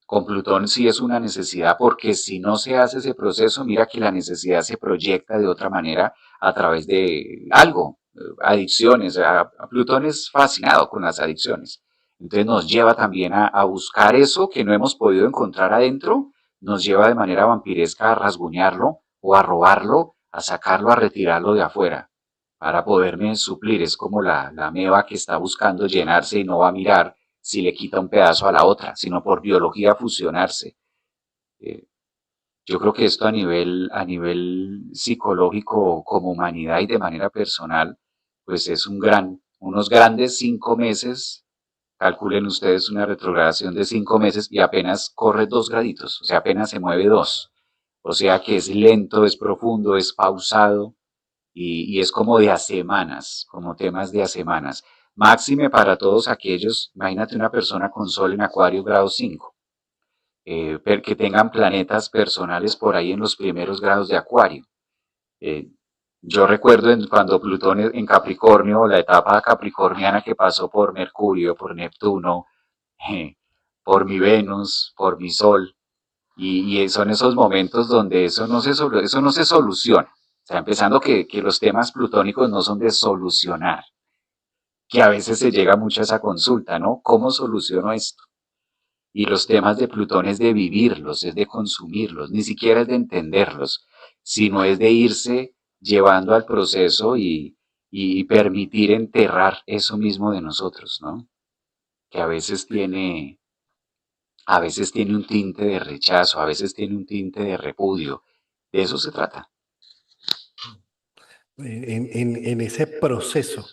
Con Plutón sí es una necesidad porque si no se hace ese proceso, mira que la necesidad se proyecta de otra manera a través de algo, adicciones. A Plutón es fascinado con las adicciones. Entonces nos lleva también a buscar eso que no hemos podido encontrar adentro, nos lleva de manera vampiresca a rasguñarlo o a robarlo, a sacarlo, a retirarlo de afuera para poderme suplir. Es como la meba que está buscando llenarse y no va a mirar si le quita un pedazo a la otra, sino por biología fusionarse. Eh, yo creo que esto a nivel psicológico como humanidad y de manera personal, pues es unos grandes 5 meses. Calculen ustedes una retrogradación de 5 meses y apenas corre 2 graditos, o sea, apenas se mueve dos. O sea que es lento, es profundo, es pausado y es como de a semanas, como temas de a semanas. Máxime para todos aquellos, imagínate una persona con Sol en Acuario grado 5, que tengan planetas personales por ahí en los primeros grados de Acuario. Eh, yo recuerdo cuando Plutón en Capricornio, la etapa capricorniana que pasó por Mercurio, por Neptuno, eh, por mi Venus, por mi Sol, y son esos momentos donde eso no se soluciona. O sea, empezando que los temas plutónicos no son de solucionar, que a veces se llega mucho a esa consulta, ¿no? ¿Cómo soluciono esto? Y los temas de Plutón es de vivirlos, es de consumirlos, ni siquiera es de entenderlos, sino es de irse llevando al proceso y permitir enterrar eso mismo de nosotros, ¿no? Que a veces tiene un tinte de rechazo, a veces tiene un tinte de repudio. De eso se trata. en ese proceso.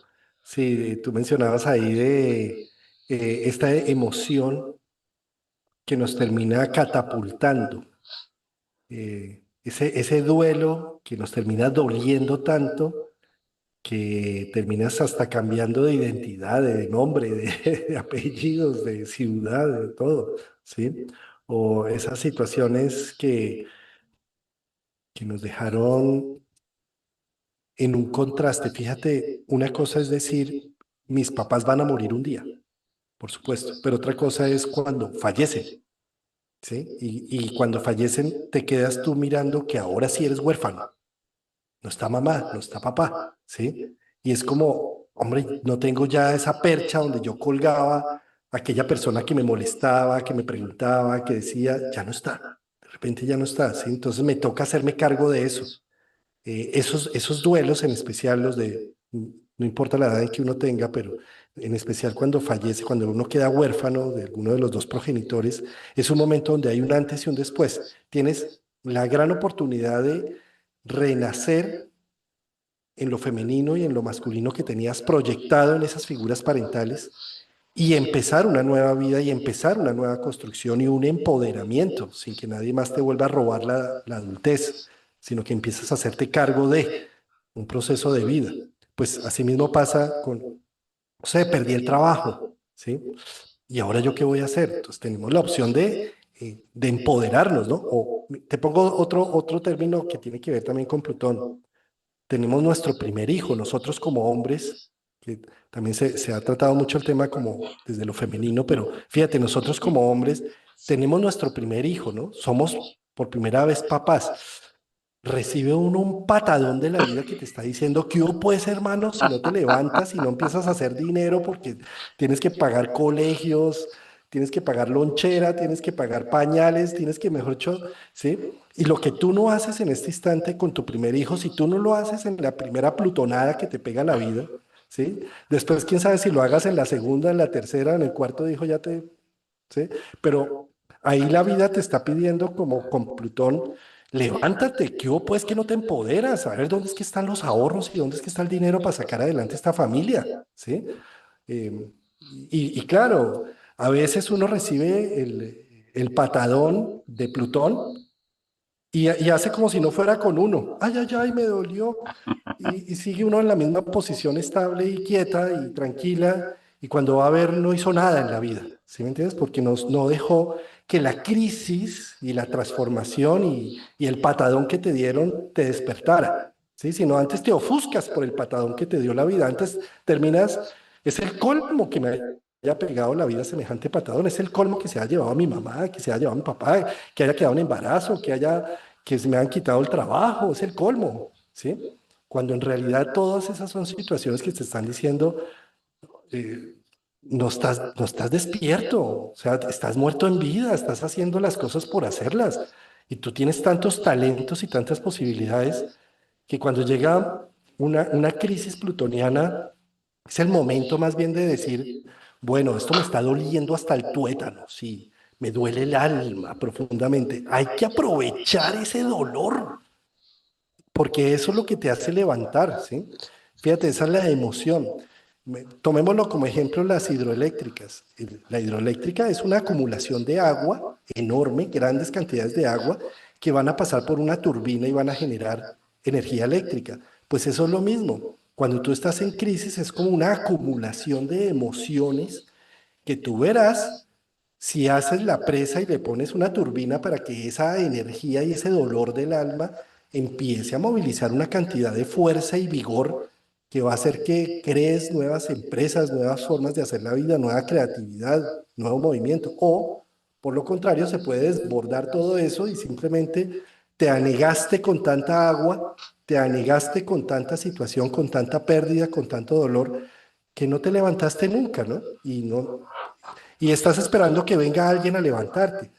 Sí, tú mencionabas ahí de esta emoción que nos termina catapultando, ese duelo que nos termina doliendo tanto que terminas hasta cambiando de identidad, de nombre, de apellidos, de ciudad, de todo, ¿sí? O esas situaciones que nos dejaron en un contraste. Fíjate, una cosa es decir, mis papás van a morir un día, por supuesto, pero otra cosa es cuando fallecen, ¿sí? Y cuando fallecen te quedas tú mirando que ahora sí eres huérfano. No está mamá, no está papá, ¿sí? Y es como, hombre, no tengo ya esa percha donde yo colgaba aquella persona que me molestaba, que me preguntaba, que decía, ya no está, de repente ya no está, ¿sí? Entonces me toca hacerme cargo de eso. Esos duelos, en especial los de, no importa la edad en que uno tenga, pero en especial cuando fallece, cuando uno queda huérfano de alguno de los dos progenitores, es un momento donde hay un antes y un después. Tienes la gran oportunidad de renacer en lo femenino y en lo masculino que tenías proyectado en esas figuras parentales y empezar una nueva vida y empezar una nueva construcción y un empoderamiento sin que nadie más te vuelva a robar la adultez, sino que empiezas a hacerte cargo de un proceso de vida. Pues así mismo pasa con, o sea, perdí el trabajo, ¿sí? ¿Y ahora yo qué voy a hacer? Entonces tenemos la opción de empoderarnos, ¿no? O te pongo otro término que tiene que ver también con Plutón. Tenemos nuestro primer hijo, nosotros como hombres, que también se ha tratado mucho el tema como desde lo femenino, pero fíjate, nosotros como hombres tenemos nuestro primer hijo, ¿no? Somos por primera vez papás. Recibe uno un patadón de la vida que te está diciendo que pues hermano, si no te levantas, si no empiezas a hacer dinero porque tienes que pagar colegios, tienes que pagar lonchera, tienes que pagar pañales, tienes que, mejor dicho, ¿sí? Y lo que tú no haces en este instante con tu primer hijo, si tú no lo haces en la primera plutonada que te pega la vida, ¿sí? Después, quién sabe si lo hagas en la segunda, en la tercera, en el cuarto hijo ya te, ¿sí? Pero ahí la vida te está pidiendo como con Plutón, levántate, ¿qué hubo pues que no te empoderas? A ver dónde es que están los ahorros y dónde es que está el dinero para sacar adelante esta familia, ¿sí? Y claro, a veces uno recibe el patadón de Plutón y hace como si no fuera con uno. Ay, ay, ay, me dolió. Y sigue uno en la misma posición estable y quieta y tranquila. Y cuando va a ver, no hizo nada en la vida. ¿Sí me entiendes? Porque no dejó que la crisis y la transformación y el patadón que te dieron te despertara. ¿Sí? Sino antes te ofuscas por el patadón que te dio la vida. Antes terminas, es el colmo que me haya pegado la vida semejante patadón. Es el colmo que se haya llevado a mi mamá, que se haya llevado a mi papá, que haya quedado en embarazo, que se me han quitado el trabajo. Es el colmo. ¿Sí? Cuando en realidad todas esas son situaciones que te están diciendo, eh, no estás despierto, o sea, estás muerto en vida, estás haciendo las cosas por hacerlas. Y tú tienes tantos talentos y tantas posibilidades que cuando llega una crisis plutoniana, es el momento más bien de decir, bueno, esto me está doliendo hasta el tuétano, sí, me duele el alma profundamente. Hay que aprovechar ese dolor porque eso es lo que te hace levantar, ¿sí? Fíjate, esa es la emoción. Tomémoslo como ejemplo las hidroeléctricas. La hidroeléctrica es una acumulación de agua enorme, grandes cantidades de agua que van a pasar por una turbina y van a generar energía eléctrica. Pues eso es lo mismo. Cuando tú estás en crisis es como una acumulación de emociones que tú verás si haces la presa y le pones una turbina para que esa energía y ese dolor del alma empiece a movilizar una cantidad de fuerza y vigor que va a hacer que crees nuevas empresas, nuevas formas de hacer la vida, nueva creatividad, nuevo movimiento. O, por lo contrario, se puede desbordar todo eso y simplemente te anegaste con tanta agua, te anegaste con tanta situación, con tanta pérdida, con tanto dolor, que no te levantaste nunca, ¿no? Y estás esperando que venga alguien a levantarte.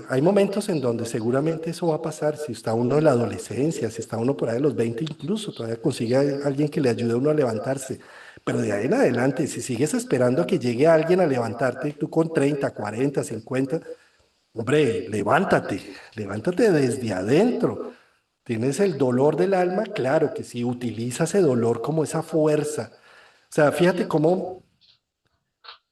Hay momentos en donde seguramente eso va a pasar, si está uno en la adolescencia, si está uno por ahí de los 20 incluso, todavía consigue a alguien que le ayude a uno a levantarse. Pero de ahí en adelante, si sigues esperando a que llegue alguien a levantarte, tú con 30, 40, 50, hombre, levántate, levántate desde adentro. Tienes el dolor del alma, claro que si utiliza ese dolor como esa fuerza. O sea, fíjate cómo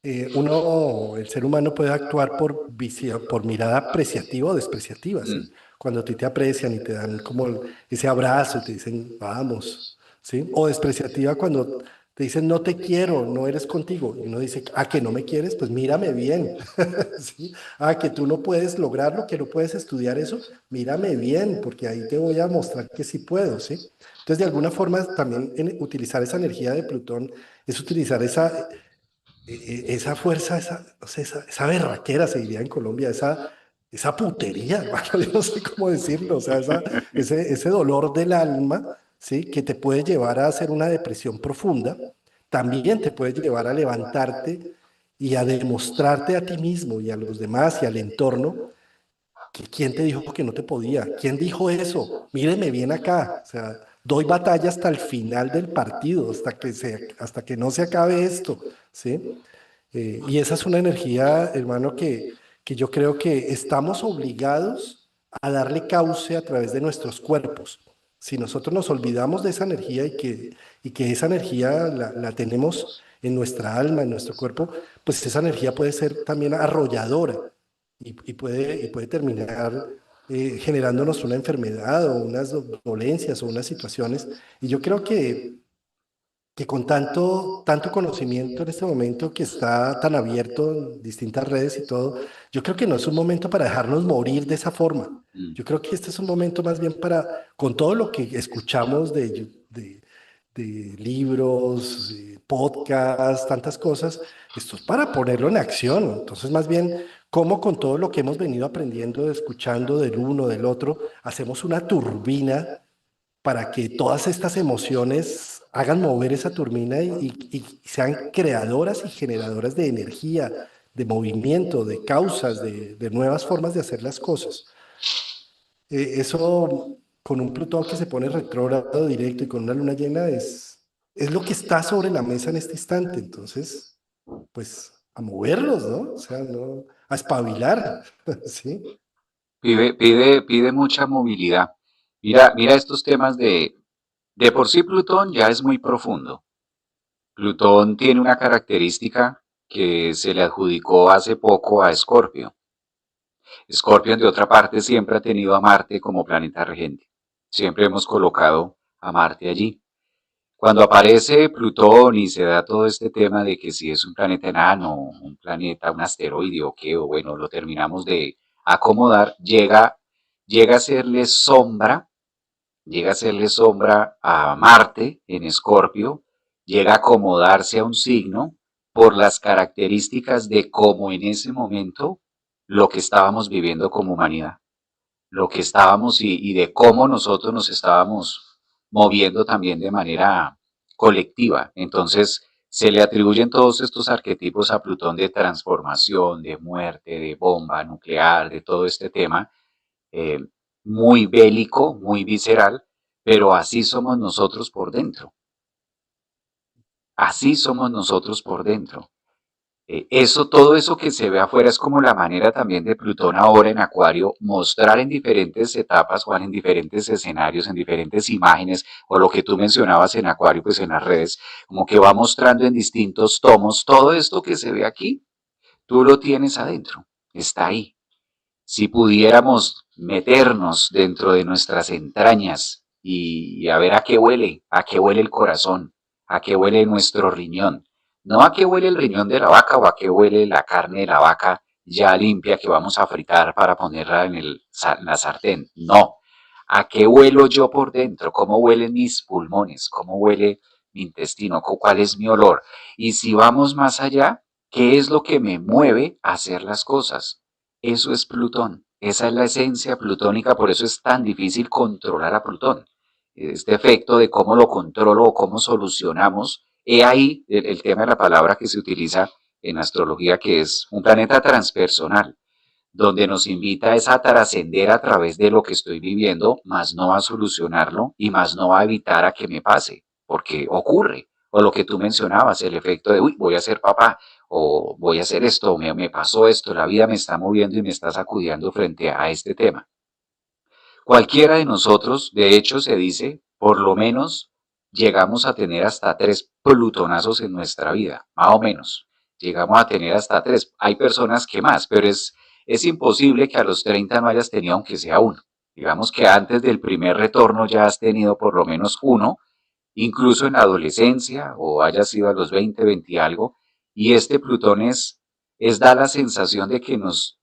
el ser humano puede actuar por mirada apreciativa o despreciativa, ¿sí? Mm. Cuando a ti te aprecian y te dan como ese abrazo y te dicen, vamos, ¿sí? O despreciativa cuando te dicen no te quiero, no eres contigo. Y uno dice, ah, que no me quieres, pues mírame bien. ¿Sí? Ah, que tú no puedes lograrlo, que no puedes estudiar eso, mírame bien, porque ahí te voy a mostrar que sí puedo, ¿sí? Entonces, de alguna forma, también utilizar esa energía de Plutón es utilizar esa fuerza, o sea, esa berraquera, se diría en Colombia, esa putería, hermano, yo no sé cómo decirlo, o sea, ese dolor del alma, ¿sí? Que te puede llevar a hacer una depresión profunda, también te puede llevar a levantarte y a demostrarte a ti mismo y a los demás y al entorno que quién te dijo que no te podía, quién dijo eso, míreme bien acá, o sea, doy batalla hasta el final del partido, hasta que no se acabe esto, ¿sí? Y esa es una energía, hermano, que yo creo que estamos obligados a darle cauce a través de nuestros cuerpos. Si nosotros nos olvidamos de esa energía y que esa energía la tenemos en nuestra alma, en nuestro cuerpo, pues esa energía puede ser también arrolladora y puede terminar generándonos una enfermedad o unas dolencias o unas situaciones. Y yo creo que con tanto conocimiento en este momento que está tan abierto en distintas redes y todo, yo creo que no es un momento para dejarnos morir de esa forma. Mm. Yo creo que este es un momento más bien para, con todo lo que escuchamos de libros, podcasts, tantas cosas, esto es para ponerlo en acción. Entonces, más bien, cómo con todo lo que hemos venido aprendiendo, escuchando del uno, del otro, hacemos una turbina para que todas estas emociones hagan mover esa turbina y sean creadoras y generadoras de energía, de movimiento, de causas, de nuevas formas de hacer las cosas. Eso con un Plutón que se pone retrógrado directo y con una luna llena es lo que está sobre la mesa en este instante. Entonces, pues a moverlos, ¿no? O sea, no, a espabilar, ¿sí? Pide mucha movilidad. Mira estos temas de por sí Plutón ya es muy profundo. Plutón tiene una característica que se le adjudicó hace poco a Escorpio. Escorpio, de otra parte, siempre ha tenido a Marte como planeta regente. Siempre hemos colocado a Marte allí. Cuando aparece Plutón y se da todo este tema de que si es un planeta enano, un planeta, un asteroide o qué, o bueno, lo terminamos de acomodar, llega a serle sombra, llega a serle sombra a Marte en Escorpio, llega a acomodarse a un signo por las características de cómo en ese momento lo que estábamos viviendo como humanidad, lo que estábamos y de cómo nosotros nos estábamos moviendo también de manera colectiva. Entonces, se le atribuyen todos estos arquetipos a Plutón de transformación, de muerte, de bomba nuclear, de todo este tema, eh, muy bélico, muy visceral, pero así somos nosotros por dentro. Así somos nosotros por dentro. Todo eso que se ve afuera es como la manera también de Plutón ahora en Acuario mostrar en diferentes etapas, Juan, en diferentes escenarios, en diferentes imágenes, o lo que tú mencionabas en Acuario, pues en las redes, como que va mostrando en distintos tomos todo esto que se ve aquí, tú lo tienes adentro, está ahí. Si pudiéramos meternos dentro de nuestras entrañas y a ver a qué huele el corazón, a qué huele nuestro riñón, no a qué huele el riñón de la vaca o a qué huele la carne de la vaca ya limpia que vamos a fritar para ponerla en la sartén, no, a qué huelo yo por dentro, cómo huelen mis pulmones, cómo huele mi intestino, cuál es mi olor. Y si vamos más allá, ¿qué es lo que me mueve a hacer las cosas? Eso es Plutón, esa es la esencia plutónica, por eso es tan difícil controlar a Plutón. Este efecto de cómo lo controlo o cómo solucionamos, he ahí el tema de la palabra que se utiliza en astrología, que es un planeta transpersonal, donde nos invita es a trascender a través de lo que estoy viviendo, más no a solucionarlo y más no a evitar a que me pase, porque ocurre. O lo que tú mencionabas, el efecto de, uy, voy a ser papá, o voy a hacer esto, o me pasó esto, la vida me está moviendo y me está sacudiendo frente a este tema. Cualquiera de nosotros, de hecho, se dice, por lo menos llegamos a tener hasta 3 plutonazos en nuestra vida, más o menos. Llegamos a tener hasta 3. Hay personas que más, pero es imposible que a los 30 no hayas tenido aunque sea uno. Digamos que antes del primer retorno ya has tenido por lo menos uno incluso en la adolescencia o haya sido a los 20, 20 y algo, y este Plutón da la sensación de que nos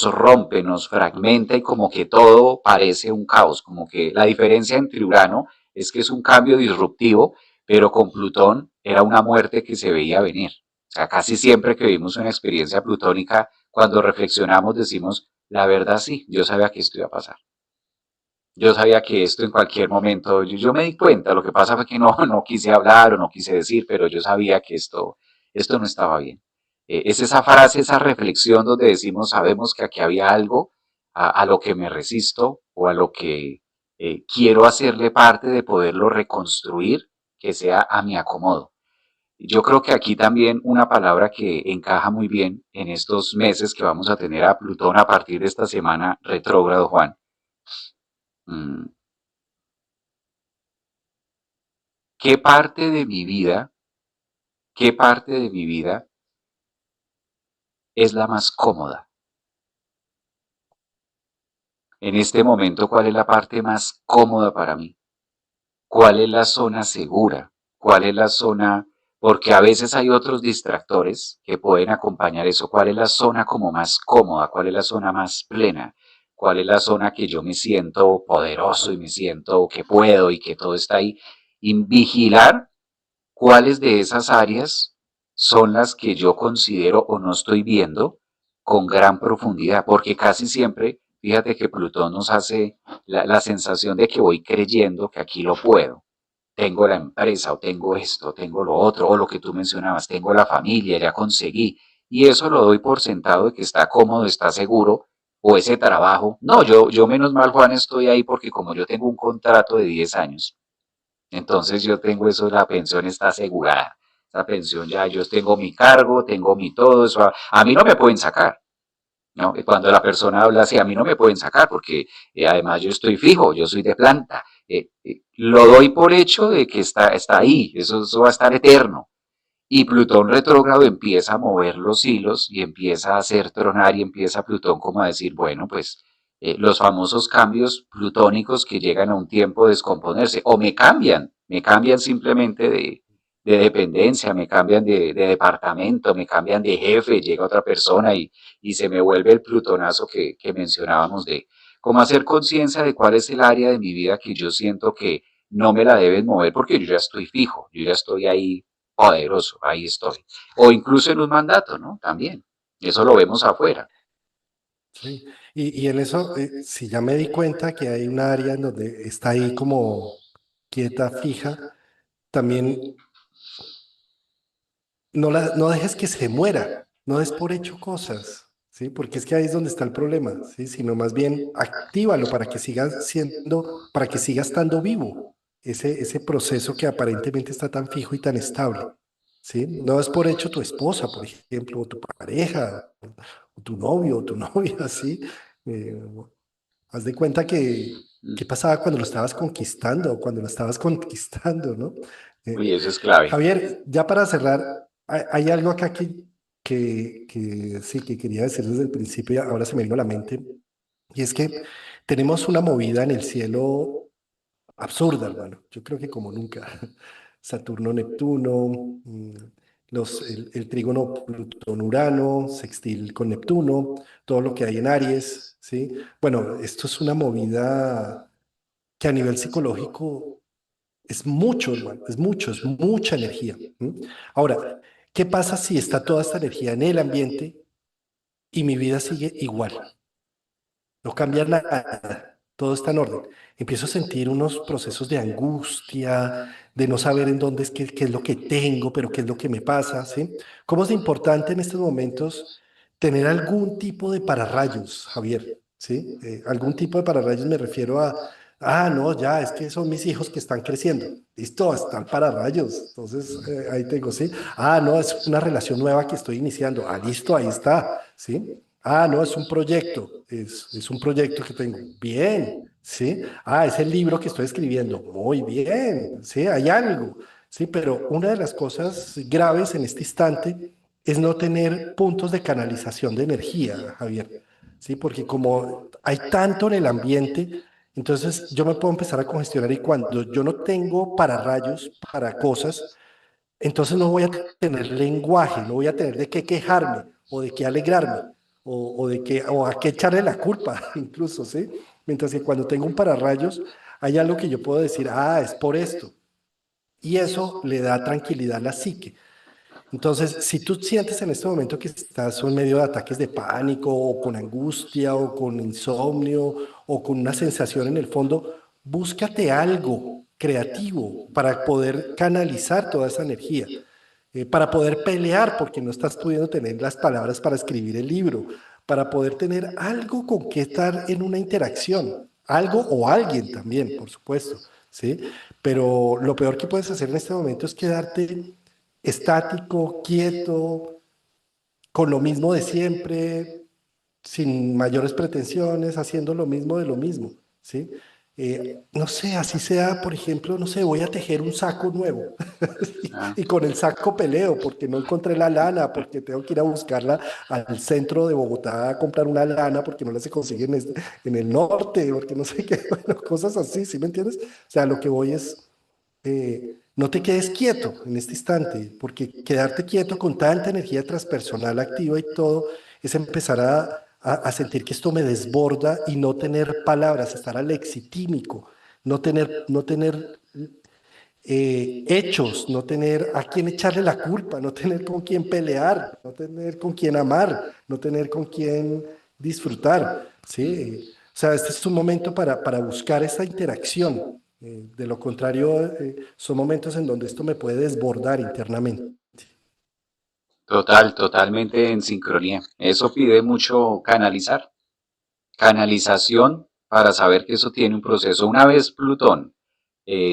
rompe, nos fragmenta y como que todo parece un caos, como que la diferencia entre Urano es que es un cambio disruptivo, pero con Plutón era una muerte que se veía venir. O sea, casi siempre que vivimos una experiencia plutónica, cuando reflexionamos decimos, la verdad sí, yo sabía que esto iba a pasar. Yo sabía que esto en cualquier momento, yo me di cuenta, lo que pasa fue que no quise hablar o no quise decir, pero yo sabía que esto no estaba bien. Es esa frase, esa reflexión donde decimos, sabemos que aquí había algo a lo que me resisto o a lo que quiero hacerle parte de poderlo reconstruir, que sea a mi acomodo. Yo creo que aquí también una palabra que encaja muy bien en estos meses que vamos a tener a Plutón a partir de esta semana retrógrado, Juan. Mm, ¿Qué parte de mi vida, qué parte de mi vida es la más cómoda? En este momento, ¿cuál es la parte más cómoda para mí? ¿Cuál es la zona segura? ¿Cuál es la zona? Porque a veces hay otros distractores que pueden acompañar eso. ¿Cuál es la zona como más cómoda? ¿Cuál es la zona más plena? ¿Cuál es la zona que yo me siento poderoso y me siento que puedo y que todo está ahí? Y vigilar cuáles de esas áreas son las que yo considero o no estoy viendo con gran profundidad, porque casi siempre, fíjate que Plutón nos hace la sensación de que voy creyendo que aquí lo puedo. Tengo la empresa o tengo esto, tengo lo otro, o lo que tú mencionabas, tengo la familia, ya conseguí. Y eso lo doy por sentado de que está cómodo, está seguro, o ese trabajo. No, yo menos mal, Juan, estoy ahí porque como yo tengo un contrato de 10 años, entonces yo tengo eso, la pensión está asegurada. La pensión ya, yo tengo mi cargo, tengo mi todo, eso a mí no me pueden sacar. ¿No? Cuando la persona habla así, a mí no me pueden sacar porque además yo estoy fijo, yo soy de planta. Lo doy por hecho de que está ahí, eso va a estar eterno. Y Plutón retrógrado empieza a mover los hilos y empieza a hacer tronar y empieza Plutón como a decir, bueno, pues los famosos cambios plutónicos que llegan a un tiempo de descomponerse o me cambian simplemente de dependencia, me cambian de departamento, me cambian de jefe, llega otra persona y se me vuelve el plutonazo que mencionábamos de como hacer conciencia de cuál es el área de mi vida que yo siento que no me la deben mover porque yo ya estoy fijo, yo ya estoy ahí poderoso, ahí estoy. O incluso en un mandato, ¿no? También. Eso lo vemos afuera. Sí. Y en eso, si ya me di cuenta que hay un área en donde está ahí como quieta, fija, también no dejes que se muera, no des por hecho cosas, ¿sí? Porque es que ahí es donde está el problema, ¿sí? Sino más bien actívalo para que siga siendo, para que siga estando vivo, ese proceso que aparentemente está tan fijo y tan estable, ¿sí? No des por hecho tu esposa, por ejemplo, o tu pareja, o tu novio, o tu novia, ¿sí? Eh, Haz de cuenta que, ¿qué pasaba cuando lo estabas conquistando o cuando lo estabas conquistando, ¿no? Uy, eso es clave. Javier, ya para cerrar, hay algo acá que sí, que quería decir desde el principio y ahora se me vino a la mente, y es que tenemos una movida en el cielo absurda, hermano. Yo creo que como nunca. Saturno-Neptuno, el trígono Plutón-Urano, sextil con Neptuno, todo lo que hay en Aries, ¿sí? Bueno, esto es una movida que a nivel psicológico es mucho, hermano, es mucho, es mucha energía. ¿M? Ahora, ¿qué pasa si está toda esta energía en el ambiente y mi vida sigue igual? No cambia nada, todo está en orden. Empiezo a sentir unos procesos de angustia, de no saber en dónde es qué es lo que tengo, pero qué es lo que me pasa, ¿sí? ¿Cómo es de importante en estos momentos tener algún tipo de pararrayos, Javier? ¿Sí? Algún tipo de pararrayos me refiero a, no, ya, es que son mis hijos que están creciendo. Listo, están pararrayos. Entonces, ahí tengo, ¿sí? No, es una relación nueva que estoy iniciando. Listo, ahí está, ¿sí? No, es un proyecto, es un proyecto que tengo. Bien, ¿sí? Es el libro que estoy escribiendo. Muy bien, ¿sí? Hay algo, ¿sí? Pero una de las cosas graves en este instante es no tener puntos de canalización de energía, Javier, ¿sí? Porque como hay tanto en el ambiente, Entonces yo me puedo empezar a congestionar y cuando yo no tengo para rayos, para cosas, entonces no voy a tener lenguaje, no voy a tener de qué quejarme o de qué alegrarme o a qué echarle la culpa, incluso, ¿sí? Mientras que cuando tengo un pararrayos, hay algo que yo puedo decir, ah, es por esto. Y eso le da tranquilidad a la psique. Entonces, si tú sientes en este momento que estás en medio de ataques de pánico o con angustia o con insomnio o con una sensación en el fondo, búscate algo creativo para poder canalizar toda esa energía, para poder pelear porque no estás pudiendo tener las palabras para escribir el libro, para poder tener algo con que estar en una interacción, algo o alguien también, por supuesto, ¿sí? Pero lo peor que puedes hacer en este momento es quedarte estático, quieto, con lo mismo de siempre, sin mayores pretensiones, haciendo lo mismo de lo mismo, ¿sí? No sé, así sea, por ejemplo, no sé, voy a tejer un saco nuevo Ah, y con el saco peleo porque no encontré la lana, porque tengo que ir a buscarla al centro de Bogotá a comprar una lana porque no la se consigue en el norte, porque no sé qué, bueno, cosas así, ¿sí me entiendes? O sea, lo que voy es no te quedes quieto en este instante, porque quedarte quieto con tanta energía transpersonal activa y todo, es empezar a sentir que esto me desborda y no tener palabras, estar alexitímico, no tener hechos, no tener a quién echarle la culpa, no tener con quién pelear, no tener con quién amar, no tener con quién disfrutar, mm, ¿sí? O sea, este es un momento para buscar esa interacción. De lo contrario, son momentos en donde esto me puede desbordar internamente. totalmente en sincronía. Eso pide mucho canalizar, canalización para saber que eso tiene un proceso. Una vez Plutón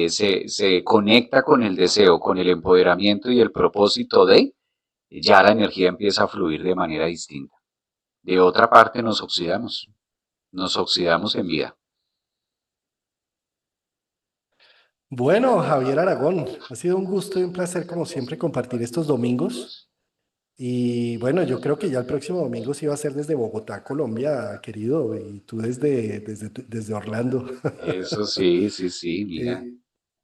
se conecta con el deseo, con el empoderamiento y el propósito de, ya la energía empieza a fluir de manera distinta. De otra parte nos oxidamos en vida. Bueno, Javier Aragón, ha sido un gusto y un placer como siempre compartir estos domingos. Y bueno, yo creo que ya el próximo domingo sí va a ser desde Bogotá, Colombia, querido, y tú desde Orlando. Eso sí, sí, sí, mira. Eh,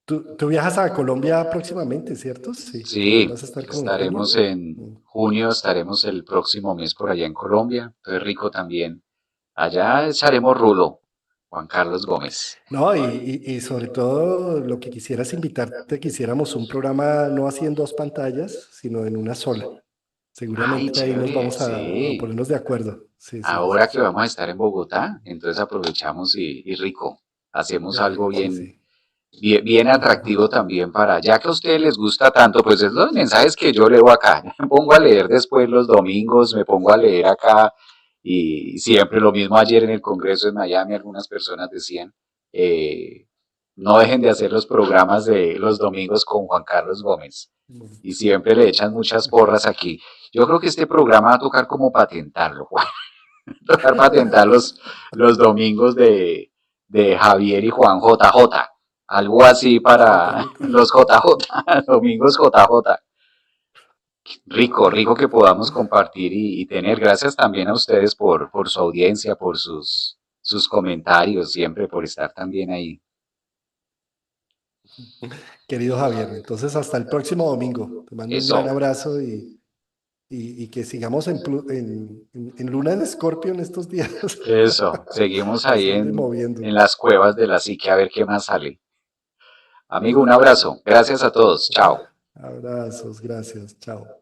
tú viajas a Colombia próximamente, ¿cierto? Sí, Sí, vas a estar como en estaremos junio. en Mm. junio, estaremos el próximo mes por allá en Colombia. Entonces rico también. Allá echaremos rulo, Juan Carlos Gómez. No, y sobre todo lo que quisieras invitarte, quisiéramos un programa no así en dos pantallas, sino en una sola. Ay, Seguramente ahí nos chévere, vamos a sí. ponernos de acuerdo. Sí, sí, Ahora que vamos a estar en Bogotá, entonces aprovechamos y rico. Hacemos algo sí, bien, sí. bien atractivo también para, ya que a ustedes les gusta tanto, pues es los mensajes que yo leo acá. Me pongo a leer después los domingos, me pongo a leer acá y siempre lo mismo ayer en el Congreso en Miami, algunas personas decían, eh, no dejen de hacer los programas de los domingos con Juan Carlos Gómez. Y siempre le echan muchas porras aquí. Yo creo que este programa va a tocar como patentarlo, Juan. Tocar patentar los domingos de Javier y Juan JJ. Algo así para Satánico. los JJ, domingos JJ. Rico, rico que podamos compartir y tener. Gracias también a ustedes por su audiencia, por sus comentarios, siempre por estar también ahí. Querido Javier, entonces hasta el próximo domingo. Te mando un gran Eso, abrazo y que sigamos en luna de Escorpio en estos días. eso. Seguimos Que ahí se ande moviendo. en las cuevas de la psique a ver qué más sale. Amigo, un abrazo. Gracias a todos. Chao. Abrazos, gracias. Chao.